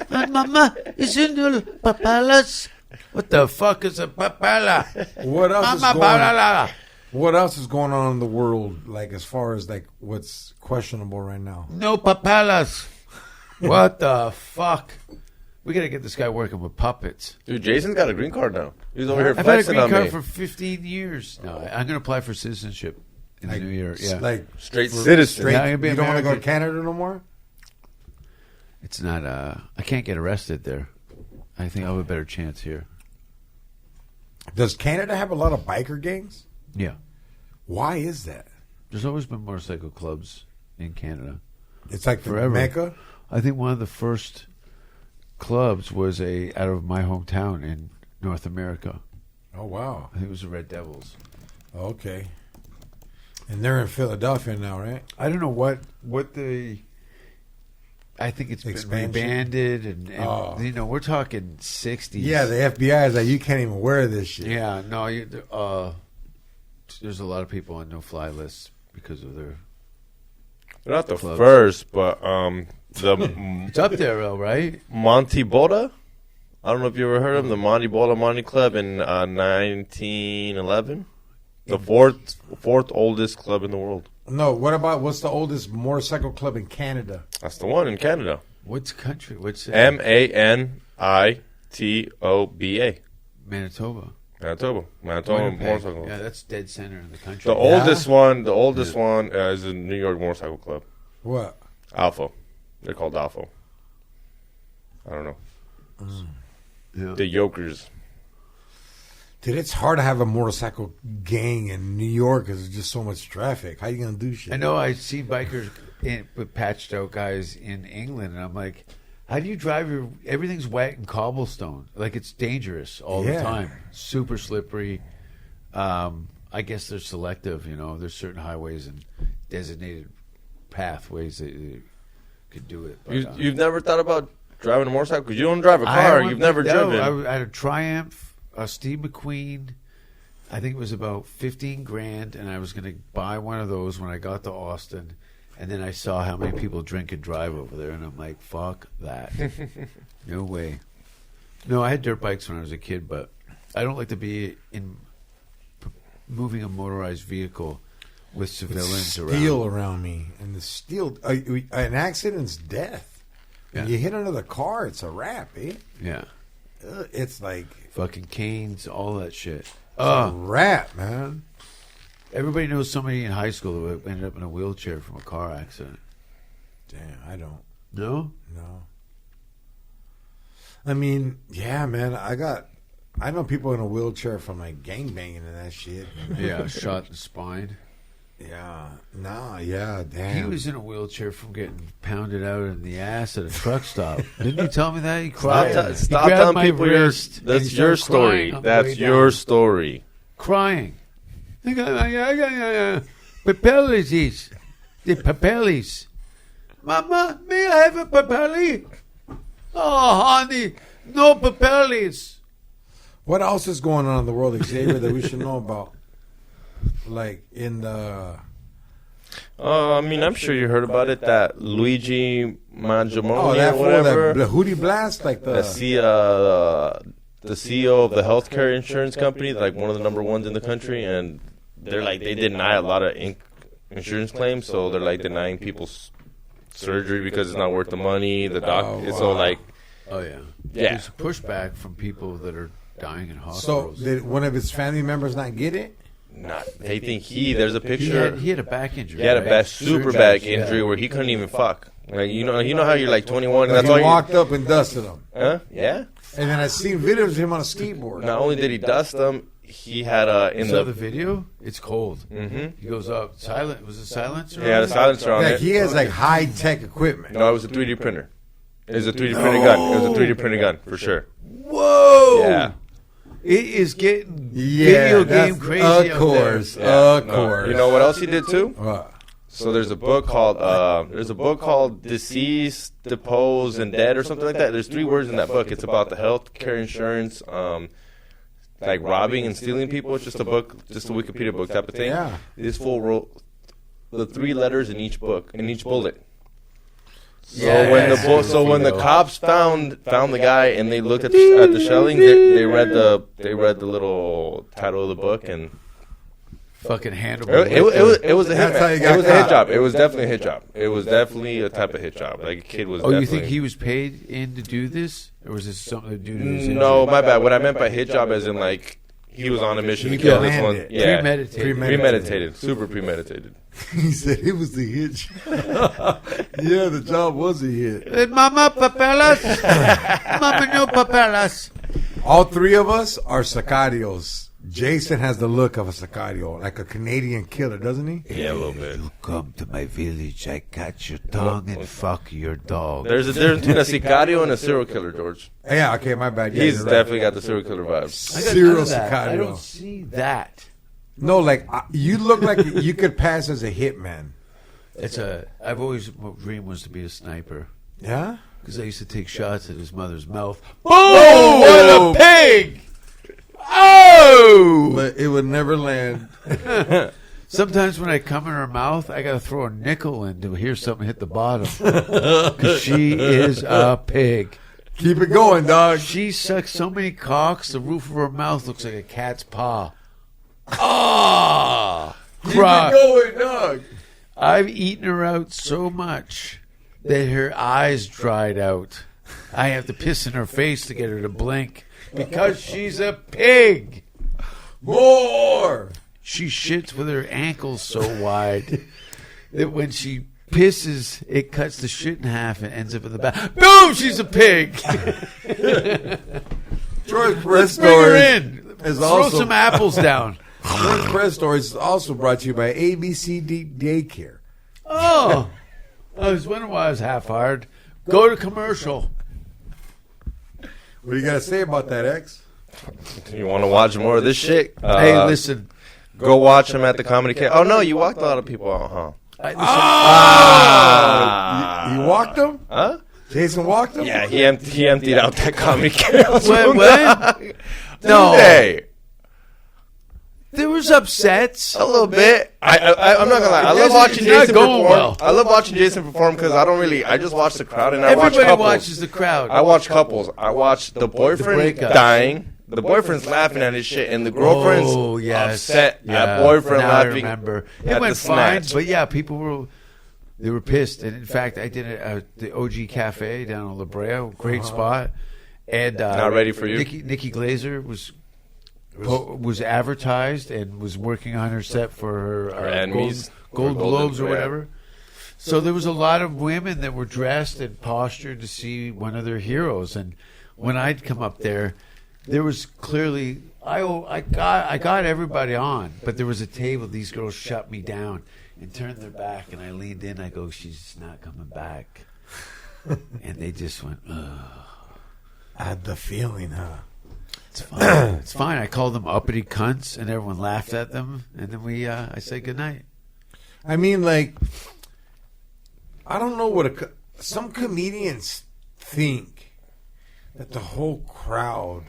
Mama, is it no papelas? What the fuck is a papela? What else is Mama, going papela. What else is going on in the world, like as far as like what's questionable right now? No papelas. What the fuck? We gotta get this guy working with puppets. Dude, Jason's got a green card now. He's over here I've had a flexing green on card me. for 15 years. No, I'm gonna apply for citizenship in the new year. Yeah, Like Straight for- citizen. Straight, Yeah, I'm gonna be you don't want to go to American. Canada no more? it's not. I can't get arrested there. I think I'll have a better chance here. Does Canada have a lot of biker gangs? Yeah, Why is that? there's always been motorcycle clubs in Canada. It's like the Forever. Mecca. I think one of the first clubs was out of my hometown in North America. Oh wow. I think it was the Red Devils. Okay. And they're in Philadelphia now, right? I don't know what the. I think it's been Expansion? rebanded, and Oh. you know we're talking 60s. Yeah, the FBI is like, you can't even wear this shit. Yeah, no, there's a lot of people on no-fly lists because of their. They're not the Clubs. first, but the It's up there, though, right? Monty Boda. I don't know if you ever heard of him. The Monty Boda Monty Club in 1911. The fourth oldest club in the world. No, what's the oldest motorcycle club in Canada? That's the one in Canada. What's country? What's it? Manitoba. Manitoba. Manitoba Winnipeg. Motorcycle. Yeah, that's dead center in the country. The oldest one is the New York Motorcycle Club. What? Alpha. They're called Alpha. I don't know. Yeah. The Yokers. Dude, it's hard to have a motorcycle gang in New York because there's just so much traffic. How you gonna do shit? I know. I see bikers with patched out guys in England, and I'm like, how do you drive everything's wet and cobblestone? Like, it's dangerous all the Yeah. time. Super slippery. I guess they're selective, you know. There's certain highways and designated pathways that you could do it. But, You've never thought about driving a motorcycle? Because you don't drive a I car. went- You've never no, driven. I had a Triumph, a Steve McQueen. I think it was about 15 grand, and I was going to buy one of those when I got to Austin. And then I saw how many people drink and drive over there, and I'm like, fuck that. No way. No, I had dirt bikes when I was a kid, but I don't like to be moving a motorized vehicle with civilians Steel around. around me, and the steel. An accident's death. Yeah. You hit another car, it's a wrap, eh? Yeah. It's like Fucking canes, all that shit. a wrap, man. Everybody knows somebody in high school who ended up in a wheelchair from a car accident. Damn, I don't. No? No. I mean, yeah, man. I know people in a wheelchair from like gangbanging and that shit. Yeah, shot in the spine. Yeah. Nah. Yeah. Damn. He was in a wheelchair from getting pounded out in the ass at a truck stop. Didn't you tell me that? He cried. Stop He grabbed telling my people wrist and that's he your started crying story. on the way That's your down. story. Crying. Papelis. The papelis. Mama, may I have a papeli? Oh, honey, no papelis. What else is going on in the world, Xavier, that we should know about? Like in the. I mean, I'm sure you heard about it. That Luigi Mangiamoni Oh, that or fool, whatever. the Hootie Blast, like the. The CEO of the healthcare insurance company, like one of the number ones in the country, and they're like they deny a lot of insurance claims, so they're like denying people's surgery because it's not worth the money. The doc, it's all like, Oh, yeah. yeah. There's pushback from people that are dying in So hospitals. did one of his family members not get it? Not. They think there's a he picture. had a back injury. He had a right? bad, super Surgery, back yeah. injury where he couldn't even fuck. Like you know how you're like 21. And Like that's he all you. walked up and dusted him, Huh? Yeah. and then I seen videos of him on a skateboard. Not only did he dust them, he had in You saw the the. video? It's cold. Mhm. He goes up. Silent. Was it silencer? Yeah, on the it? silencer on Like it. he has like high tech equipment. No, it was a 3D printer. It was a 3D printed gun. It was a 3D printed gun for sure. Whoa! Yeah. It is getting Yeah, video that's- game crazy. Of up course, there. of No. course. You know what else he did too? What? So there's a book called Deceased, Deposed, and Dead or something like that. There's 3 words in that book. It's about the healthcare insurance like robbing and stealing people. It's just a book, just a Wikipedia book type of thing. Yeah. This fool wrote the 3 letters in each book, in each bullet. So when the cops found the guy and they looked at the shelling, they read the little title of the book and Fucking Hannibal. it was a hit. That's how you It got was a hit caught. job. It was definitely a hit job. It was definitely a type of hit job. Like a kid was. Oh, you definitely, think he was paid in to do this, or was this something to do to his No, injury? my bad. What I meant by hit job as in like he was on a mission to kill this planned one. it. Yeah, Premeditated. premeditated, super premeditated. He said it was the hit. Yeah, the job was a hit. Mama papelas, mama no papelas. All 3 of us are sicarios. Jason has the look of a sicario, like a Canadian killer, doesn't he? Yeah, a little bit. Come to my village, I cut your tongue and fuck your dog. There's a difference between a sicario and a serial killer, George. Yeah, okay, my bad. Yeah, He's you're right. definitely got the serial killer vibes. serial I sicario. don't see that. No, like you look like you could pass as a hitman. I've always, my dream was to be a sniper. Yeah. Because I used to take shots at his mother's mouth. Oh, What a pig! Oh! But it would never land. Sometimes when I come in her mouth, I got to throw a nickel in to hear something hit the bottom. Because she is a pig. Keep it going, dog. She sucks so many cocks, the roof of her mouth looks like a cat's paw. Ah! Keep it going, dog. I've eaten her out so much that her eyes dried out. I have to piss in her face to get her to blink because she's a pig. More. She shits with her ankles so wide that when she pisses, it cuts the shit in half and ends up in the back. Boom! She's a pig. George Press Bring her Stories in. is Throw also some apples down. George Press Stories is also brought to you by ABCD Daycare. Oh, I was wondering why I was half-hired. Go to commercial. What do you got to say about that, X? You want to watch more of this shit? Hey, listen. Go watch him at the Comedy Cave. Oh, no, you walked a lot of people out, huh? You walked him? Huh? Jason walked him? Yeah, he emptied out that Comedy Cave. What? No. Hey, There was upsets. a little bit. I'm not gonna lie. I love It's watching not Jason going perform. well. I love watching Jason perform because I just watch the crowd and I watch Everybody couples. watches the crowd. I watch couples. I watch the boyfriend breakup. dying. The boyfriend's laughing at his shit, and the girlfriend's upset at boyfriend now I laughing. remember. at It went the fine, snatch. but yeah, people were pissed. And in fact, I did it at the OG Cafe down on La Brea, great spot. And Not ready for you? Nikki Glazer was advertised and was working on her set for her Emmys Gold or Globes or yeah. whatever. So there was a lot of women that were dressed and postured to see one of their heroes. And when I'd come up there was clearly I got everybody on, but there was a table. These girls shut me down and turned their back, and I leaned in. I go, "She's not coming back," and they just went, "Ugh." I had the feeling, huh? It's fine. It's fine. I called them uppity cunts, and everyone laughed at them. And then I said goodnight. I mean, like, I don't know what some comedians think that the whole crowd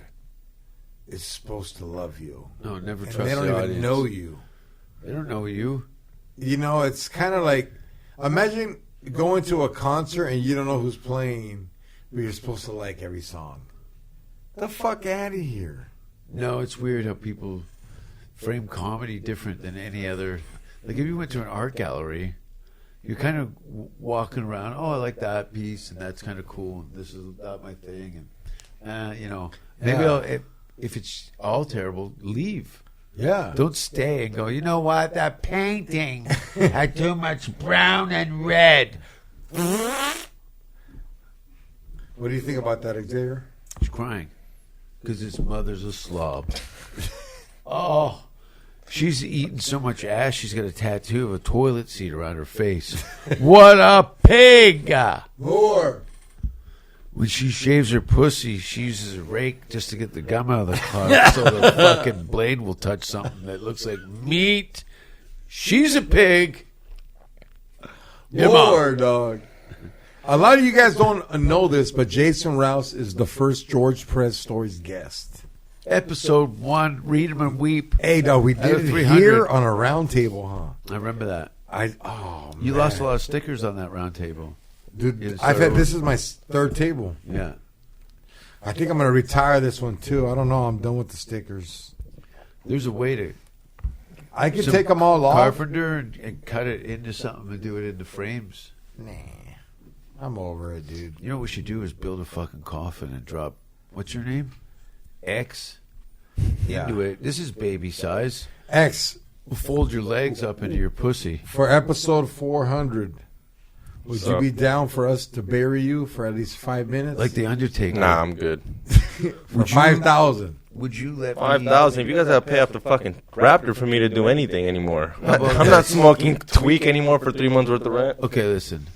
is supposed to love you. No, never And trust they don't the even audience. know you. They don't know you. You know, it's kind of like, imagine going to a concert and you don't know who's playing, but you're supposed to like every song. The fuck out of here. No, it's weird how people frame comedy different than any other. Like if you went to an art gallery, you're kind of walking around. Oh, I like that piece, and that's kind of cool. This is not my thing, and maybe Yeah. if it's all terrible, leave. Yeah. Don't stay and go. You know what? That painting had too much brown and red. What do you think about that, Xavier? He's crying because his mother's a slob. Oh, she's eaten so much ass, she's got a tattoo of a toilet seat around her face. What a pig! More. When she shaves her pussy, she uses a rake just to get the gum out of the cloth so the fucking blade will touch something that looks like meat. She's a pig. Come on. More, dog. A lot of you guys don't know this, but Jason Rouse is the first George Press Stories guest. Episode 1, Read 'em and Weep. Hey, dog, we Out did of it 300. here on a round table, huh? I remember that. You Man. lost a lot of stickers on that round table. Dude, Yeah, I've so- had, this is my third table. Yeah. I think I'm going to retire this one, too. I don't know. I'm done with the stickers. There's a way to I can some take them all off. carpenter and cut it into something and do it into frames. Nah. I'm over it, dude. You know what we should do is build a fucking coffin and drop, what's your name? X into it. This is baby size. X, We'll fold your legs up into your pussy. for episode 400, would What's you up? be down for us to bury you for at least 5 minutes? Like the Undertaker. Nah, I'm good. for 5,000. Would you let me... 5,000. If you guys have to pay off the fucking Raptor for me to do anything anymore, How about I'm that? not smoking tweak anymore for 3 months worth of rent. Okay, listen.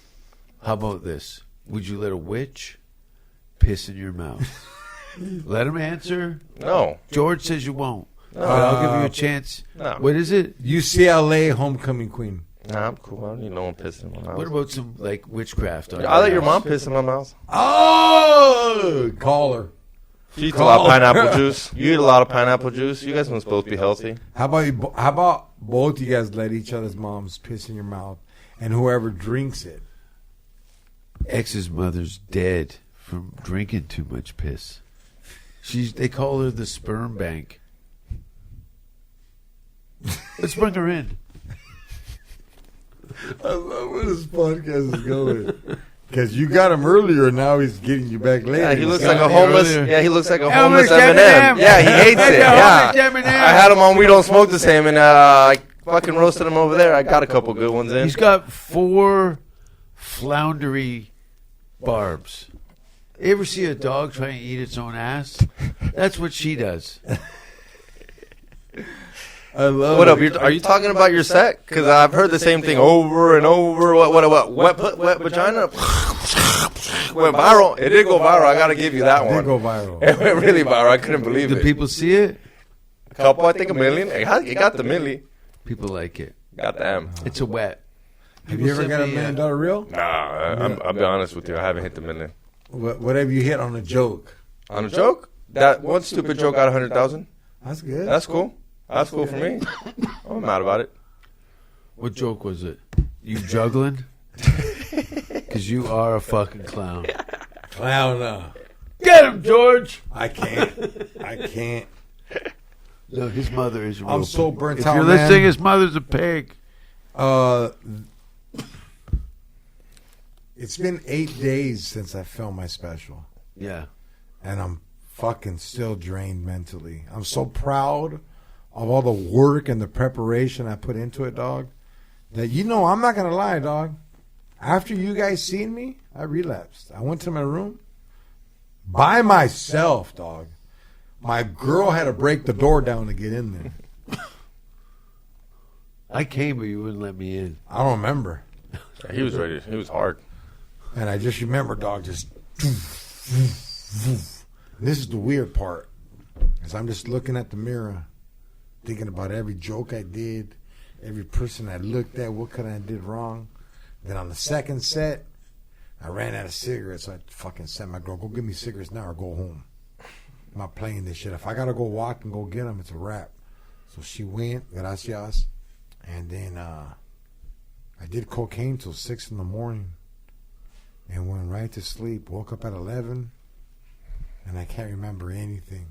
How about this? Would you let a witch piss in your mouth? Let him answer. No, George says you won't. No. But I'll give you a chance. No. What is it? UCLA homecoming queen. nah, I'm cool. I don't need no one pissing in my mouth. What about some like witchcraft? On I'll let your house? mom piss in my mouth. Oh, call her. She eats a lot of pineapple juice. You eat a lot of pineapple juice. You guys must both be healthy. How about both you guys let each other's moms piss in your mouth, and whoever drinks it? X's mother's dead from drinking too much piss. They call her the sperm bank. Let's bring her in. I love where this podcast is going. Because you got him earlier, and now he's getting you back later. Yeah, he looks got like a me homeless. earlier. Yeah, he looks like a Homeless homeless M&M. Eminem. Yeah, he hates it. Yeah, Homeless M&M. I had him on We Don't Smoke the Same, and I fucking roasted him over there. I got a couple good ones in. He's got 4 floundery barbs. You ever see a dog trying to eat its own ass? That's what she does. I love What it. up? Are you talking about your set? Because I've heard the same thing over and over. What? Wet vagina? Went viral. It did go viral. I got to give you that It one. did go viral. It went really viral. I couldn't believe Do it. people see it? A couple, I think a million. It got the milli. People like it. Got the M. It's a wet. Have you ever send got a me, $1 million reel? Nah, I'll be honest with you. I haven't hit the million. What have you hit on a joke? On a joke? That one stupid joke got 100,000. That's good. That's cool. That's cool for me. I'm mad about it. What joke was it? You juggling? Because you are a fucking clown. Clown. Get him, George! I can't. No, his mother is real. I'm so burnt If out, you're man. listening, his mother's a pig. It's been 8 days since I filmed my special, Yeah. and I'm fucking still drained mentally. I'm so proud of all the work and the preparation I put into it, dog, that, I'm not going to lie, dog. After you guys seen me, I relapsed. I went to my room by myself, dog. My girl had to break the door down to get in there. I came, but you wouldn't let me in. I don't remember. Yeah, he was ready. He was hard. And I just remember, dog, just... This is the weird part. Is I'm just looking at the mirror, thinking about every joke I did, every person I looked at, what could I did wrong. Then on the second set, I ran out of cigarettes. So I fucking sent my girl, go get me cigarettes now or go home. I'm not playing this shit. If I got to go walk and go get them, it's a wrap. So she went, gracias. And then I did cocaine till 6 in the morning and went right to sleep. Woke up at 11 and I can't remember anything.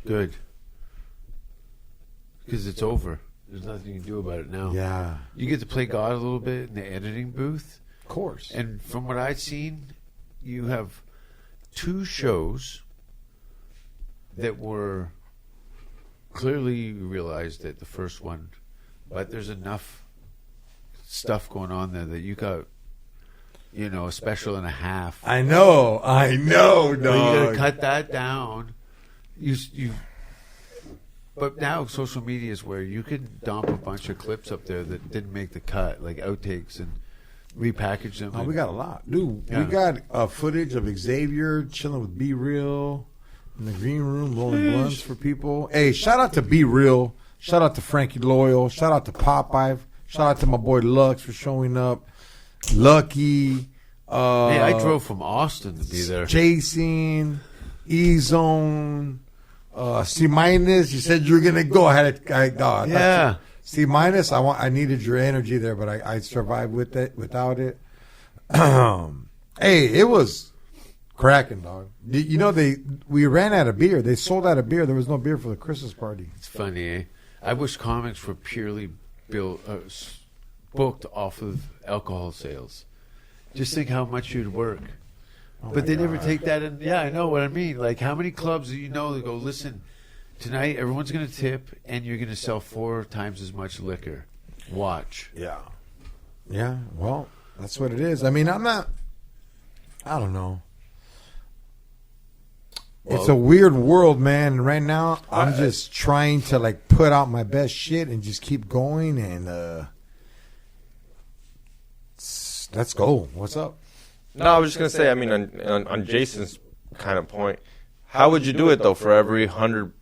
Good. Because it's over. There's nothing you can do about it now. Yeah, You get to play God a little bit in the editing booth. of course. And from what I've seen, you have 2 shows that were clearly you realized that the first one, but there's enough stuff going on there that you got, a special and a half. I know, But you dog. gotta cut that down. But now social media is where you can dump a bunch of clips up there that didn't make the cut, like outtakes, and repackage them. Oh, we got a lot. Dude, Yeah. we got footage of Xavier chilling with Be Real in the green room, rolling blunts for people. Hey, shout out to Be Real. Shout out to Frankie Loyal. Shout out to Popeye. Shout out to my boy Lux for showing up. Lucky. Hey, I drove from Austin to be there. Jason. E-Zone. C minus. You said you were gonna go. I thought Yeah. C minus. I needed your energy there, but I survived with it. Without it, hey, it was cracking, dog. You know we ran out of beer. They sold out of beer. There was no beer for the Christmas party. It's funny, eh? I wish comics were purely booked off of alcohol sales. Just think how much you'd work. But they never take that in. Yeah, I know what I mean. Like, how many clubs do you know that go, listen, tonight everyone's going to tip and you're going to sell 4 times as much liquor. Watch. Yeah. Yeah, well, that's what it is. I mean, I don't know. It's a weird world, man. And right now, I'm just trying to, like, put out my best shit and just keep going. And let's go. What's up? No, I was just gonna say. I mean, on Jason's kind of point, how would you do it though? For every $100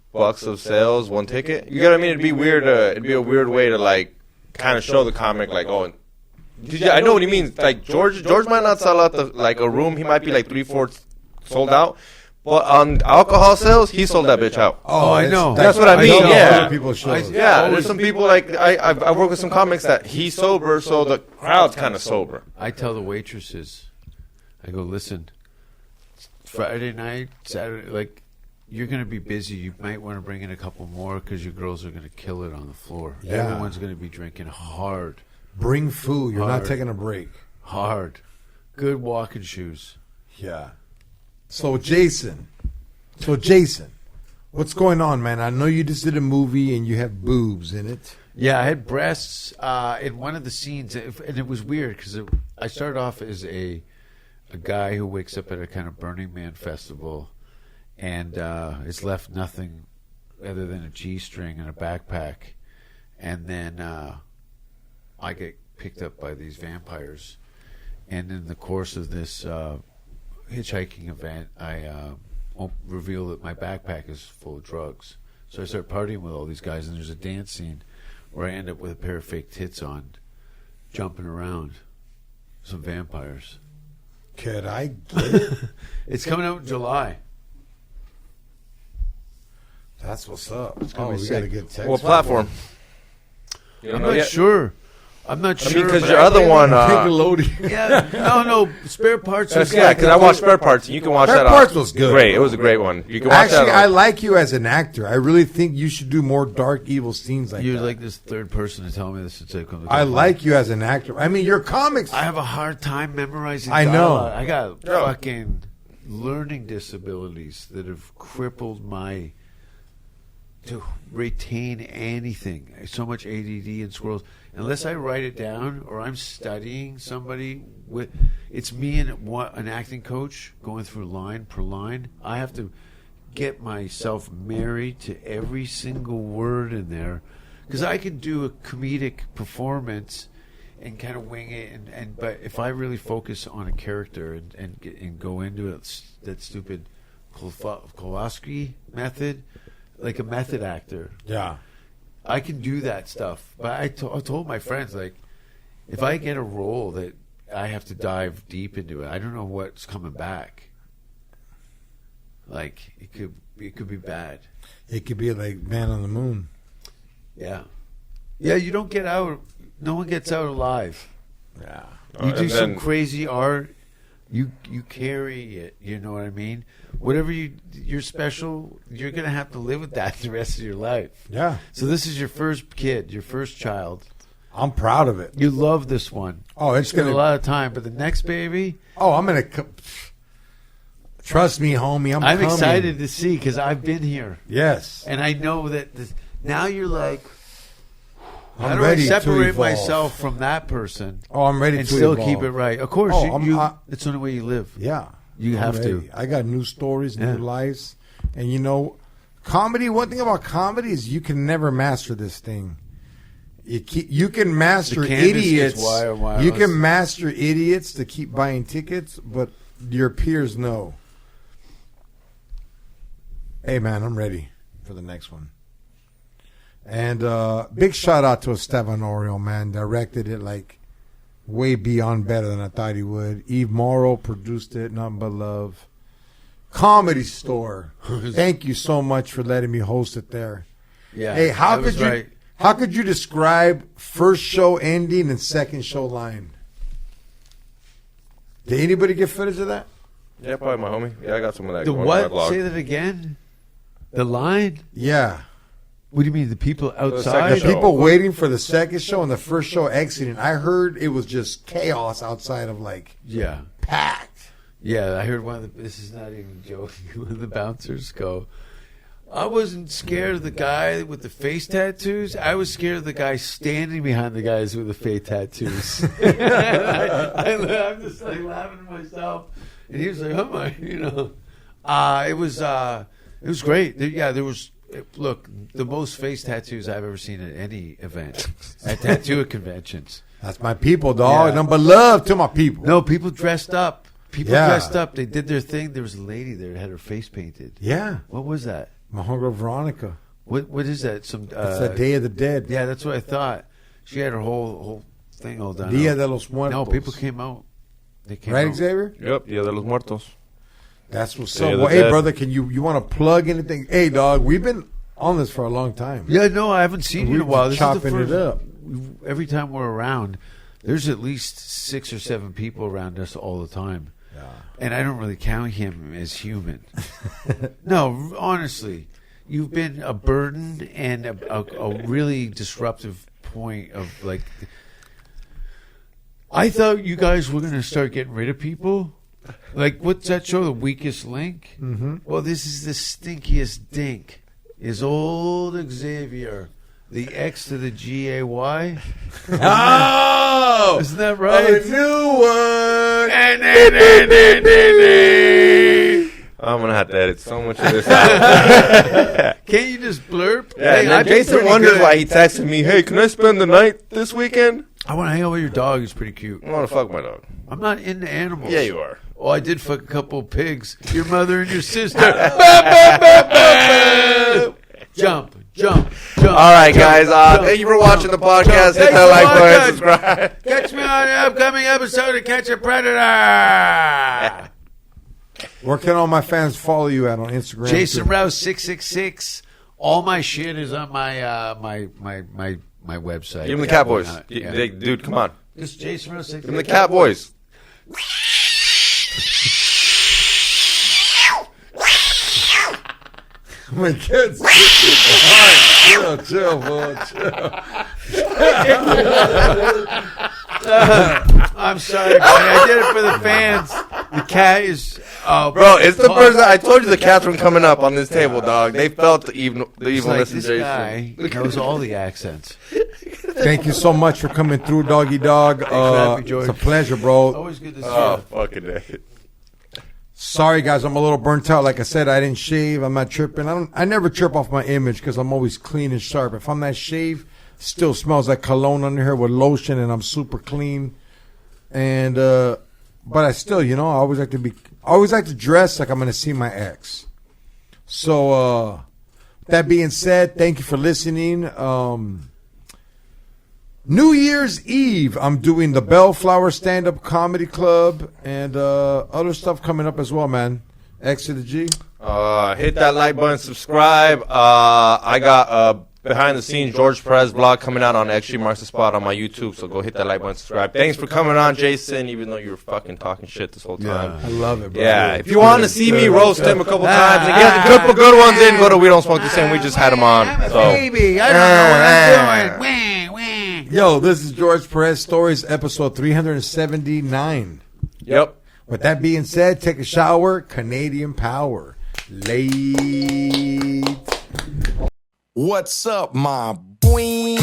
of sales, 1 ticket. You get what I mean? It'd be weird. It'd be a weird way to like kind of show the comic, like, oh, I know what he means. Like George might not sell out a room. He might be like 3/4 sold out. But on alcohol sales, he sold that bitch out. Oh, I know. That's what I mean. Yeah. People show. Yeah, there's some people like I work with some comics that he's sober, so the crowd's kind of sober. I tell the waitresses, I go, listen, Friday night, Saturday, like, you're going to be busy. You might want to bring in a couple more because your girls are going to kill it on the floor. Yeah. Everyone's going to be drinking hard. Bring food. You're not Hard. taking a break. Hard. Good walking shoes. Yeah. So Jason, what's going on, man? I know you just did a movie and you have boobs in it. Yeah, I had breasts in one of the scenes, and it was weird because I started off as a guy who wakes up at a kind of Burning Man festival and is left nothing other than a G-string and a backpack. And then I get picked up by these vampires. And in the course of this hitchhiking event, I reveal that my backpack is full of drugs. So I start partying with all these guys, and there's a dance scene where I end up with a pair of fake tits on, jumping around. Some vampires. Could I get it? It's coming out in July. That's what's up. gonna be We got sick. to get text. What platform? You I'm don't know not yet? sure. I'm not I sure. mean, because but your I- other one, Nickelodeon. Yeah, no, spare parts. was yeah, like- because I watched Spare Parts. You can watch Spare that. Parts was good. Great, it was a great one. You can watch Actually, that. I like you as an actor. I really think you should do more dark, evil scenes like You're that. like this third person to tell me this. I like you as an actor. I mean, your comics. I have a hard time memorizing. I know. dialogue. I got fucking learning disabilities that have crippled my to retain anything. So much ADD and squirrels. Unless I write it down or I'm studying somebody with, it's me and an acting coach going through line per line. I have to get myself married to every single word in there because I can do a comedic performance and kind of wing it, but if I really focus on a character and go into it, that stupid Kowalski method, like a method actor, Yeah. I can do that stuff. But I told my friends, like, if I get a role that I have to dive deep into it, I don't know what's coming back. Like, it could be bad. It could be like Man on the Moon. Yeah. Yeah, you don't get out. No one gets out alive. Yeah. You do and some then- crazy art. You carry it. You know what I mean? Whatever you're special. You're gonna have to live with that the rest of your life. Yeah. So this is your first kid, your first child. I'm proud of it. You love this one. Oh, it's Spend gonna. a lot of time, but the next baby, Oh, I'm gonna. Trust me, homie. I'm coming. excited to see because I've been here Yes. and I know that now you're like, how I'm do I ready to separate evolve. myself from that person Oh, I'm ready and to still evolve. keep it right? Of course, Oh, it's the only way you live. Yeah. You I'm have to. ready. I got new stories, Yeah. new lives. And you know, comedy, one thing about comedy is you can never master this thing. You can master The canvas idiots. gets wireless. You can master idiots to keep buying tickets, but your peers know. Hey, man, I'm ready for the next one. And big shout out to Esteban Oriol, man. Directed it like way beyond better than I thought he would. Eve Morrow produced it, Nothing But Love. Comedy Store. Thank you so much for letting me host it there. Yeah. Hey, how that was could you right. how could you describe first show ending and second show line? Did anybody get footage of that? Yeah, probably my homie. Yeah, I got some of that. The going on what? my blog. Say that again. The line? Yeah. What do you mean? The people second outside? show. People waiting for the second show and the first show exiting. I heard it was just chaos outside of like Yeah. packed. Yeah, I heard one of the. This is not even joking. One of the bouncers go, I wasn't scared of the guy with the face tattoos. I was scared of the guy standing behind the guys with the face tattoos. I'm just like laughing to myself. And he was like, oh my, it was great. There was, look, the most face tattoos I've ever seen at any event, at tattoo conventions. That's my people, dog. Yeah. Number love to my people. No, people dressed up. People Yeah. dressed up. They did their thing. There was a lady there that had her face painted. Yeah. What was that? My homegirl Veronica. What is that? Some It's the Day of the Dead. Yeah, that's what I thought. She had her whole thing all done. Dia out. de los Muertos. No, people came out. They came Right, out. Xavier? Yep, Dia de los Muertos. That's what's Day up. of Well, the hey, Dead. brother, can you want to plug anything? Hey, dog, we've been on this for a long time. Yeah, no, I haven't seen you in a We're while. This chopping is the first, it up. Every time we're around, there's at least 6 or 7 people around us all the time. Yeah. And I don't really count him as human. No, honestly, you've been a burden and a really disruptive point of like. I thought you guys were going to start getting rid of people. Like, what's that show, The Weakest Link? Mm-hmm. Well, this is the stinkiest dink. Is old Xavier, the X to the G-A-Y. Oh! Isn't that right? A new one! I'm gonna have to edit so much of this out. Can't you just blurb? Yeah, and then I did Jason pretty wonders good. why he texted me, "Hey, can I spend the night this weekend?" I want to hang out with your dog. He's pretty cute. I want to fuck my dog. I'm not into animals. Yeah, you are. Oh, I did fuck a couple of pigs. Your mother and your sister. Jump, jump, jump. All right, jump, guys. jump, Thank you for watching the jump, podcast. Hit jump. that like Thanks for button, watching. subscribe. Catch me on the upcoming episode of Catch a Predator. Where can all my fans follow you at on Instagram? Jason too? Rouse 666. All my shit is on my my website. Give him the cat voice. Yeah. Dude, come on. This Jason Rouse Give him the 666. cat voice. My kids. All right, chill, bro. Chill. I'm sorry, buddy. I did it for the fans. The cat is, Bro, it's the person. I told you the cats were coming up on this table, dog. They felt the evilness like in this Jason. guy knows all the accents. Thank you so much for coming through, Doggy Dog. for having me, George. It's a pleasure, bro. Always good to see Oh, you. fucking day. Sorry, guys, I'm a little burnt out. Like I said, I didn't shave. I'm not tripping. I never trip off my image because I'm always clean and sharp. If I'm not shaved, still smells like cologne under here with lotion, and I'm super clean. And but I still, I always like to dress like I'm going to see my ex. So that being said, thank you for listening. New Year's Eve, I'm doing the Bellflower Stand-Up Comedy Club and other stuff coming up as well, man. X to the G. Hit that like button, subscribe. I got behind the scenes George Perez vlog coming out on Extreme Marks the Spot on my YouTube, so go hit that like button, subscribe. Thanks for coming on, Jason, even though you were fucking talking shit this whole time. I love it, bro. Yeah, if you want to see me roast him a couple times and get a couple good ones in, go to We Don't Smoke the Same. We just had him on. So. Baby, I don't know what I'm doing. Yo, this is George Perez Stories, episode 379. Yep. With that being said, take a shower. Canadian Power. Late. What's up, my boy?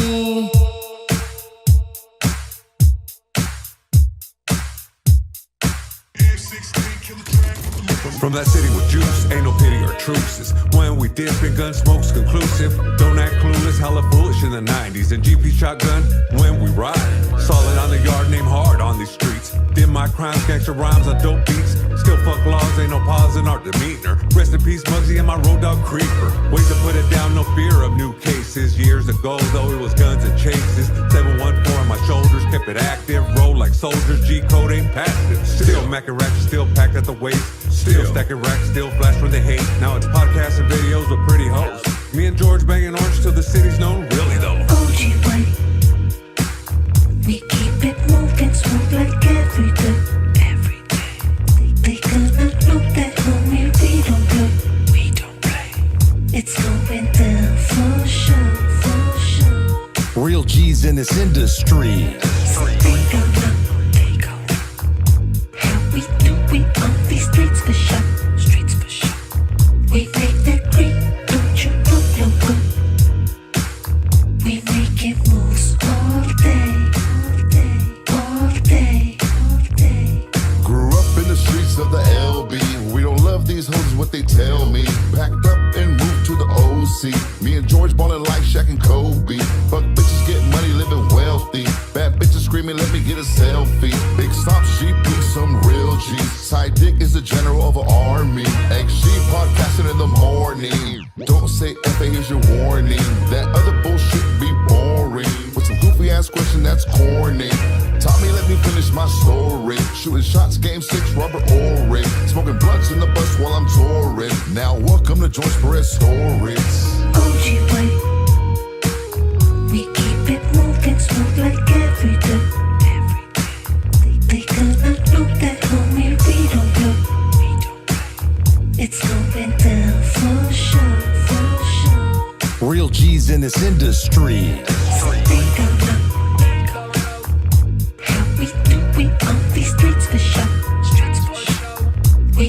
From that city with juice, ain't no pity or truces. When we dip and gun smoke's conclusive. Don't act clueless, hella foolish in the 90s. And GP shotgun when we ride. Solid on the yard, name hard on these streets. Did my crimes, gangster rhymes on dope beats. Still fuck laws, ain't no pause in our demeanor. Rest in peace, Muggsy and my road dog creeper. Ways to put it down, no fear of new cases. Years ago, though, it was guns and chases. 714 on my shoulders, kept it active. Roll like soldiers, G-code ain't passive. Still macking ratchet, still packed at the waist. Still stacking racks, still flash when they hate. Now it's podcasts and videos with pretty hoes. Me and George banging orange till the city's known. Really though. OG way. We keep it moving smooth like every day. Every day. They gonna know that homie, we don't play. We don't play. It's going down for sure, for sure. Real G's in this industry. So they gonna know. How we do it on these streets for sure. Streets for sure. We make that green, don't you know, loco? We making moves all day, all day, all day. Grew up in the streets of the LB. We don't love these hoes, what they tell me. Packed up and moved to the OC. Me and George ballin' like Shaq and Kobe. Fuck bitches, get money, living wealthy. Bad bitches screaming, let me get a selfie. Big stop, sheep, some real G's. Side dick is the general of an army. XG podcasting in the morning. Don't say F, here's your warning. That other bullshit be boring. With some goofy ass question that's corny. Tommy, let me finish my story. Shooting shots, game 6, rubber orange. Smoking blunts in the bus while I'm touring. Now welcome to George Perez Stories. OG way. We keep it moving smooth like every day. Every day. They gonna know that homie, we don't play. We don't play. It's going down for sure, for sure. Real G's in this industry. So they gonna know. How we do it on these streets for sure. Streets for sure. We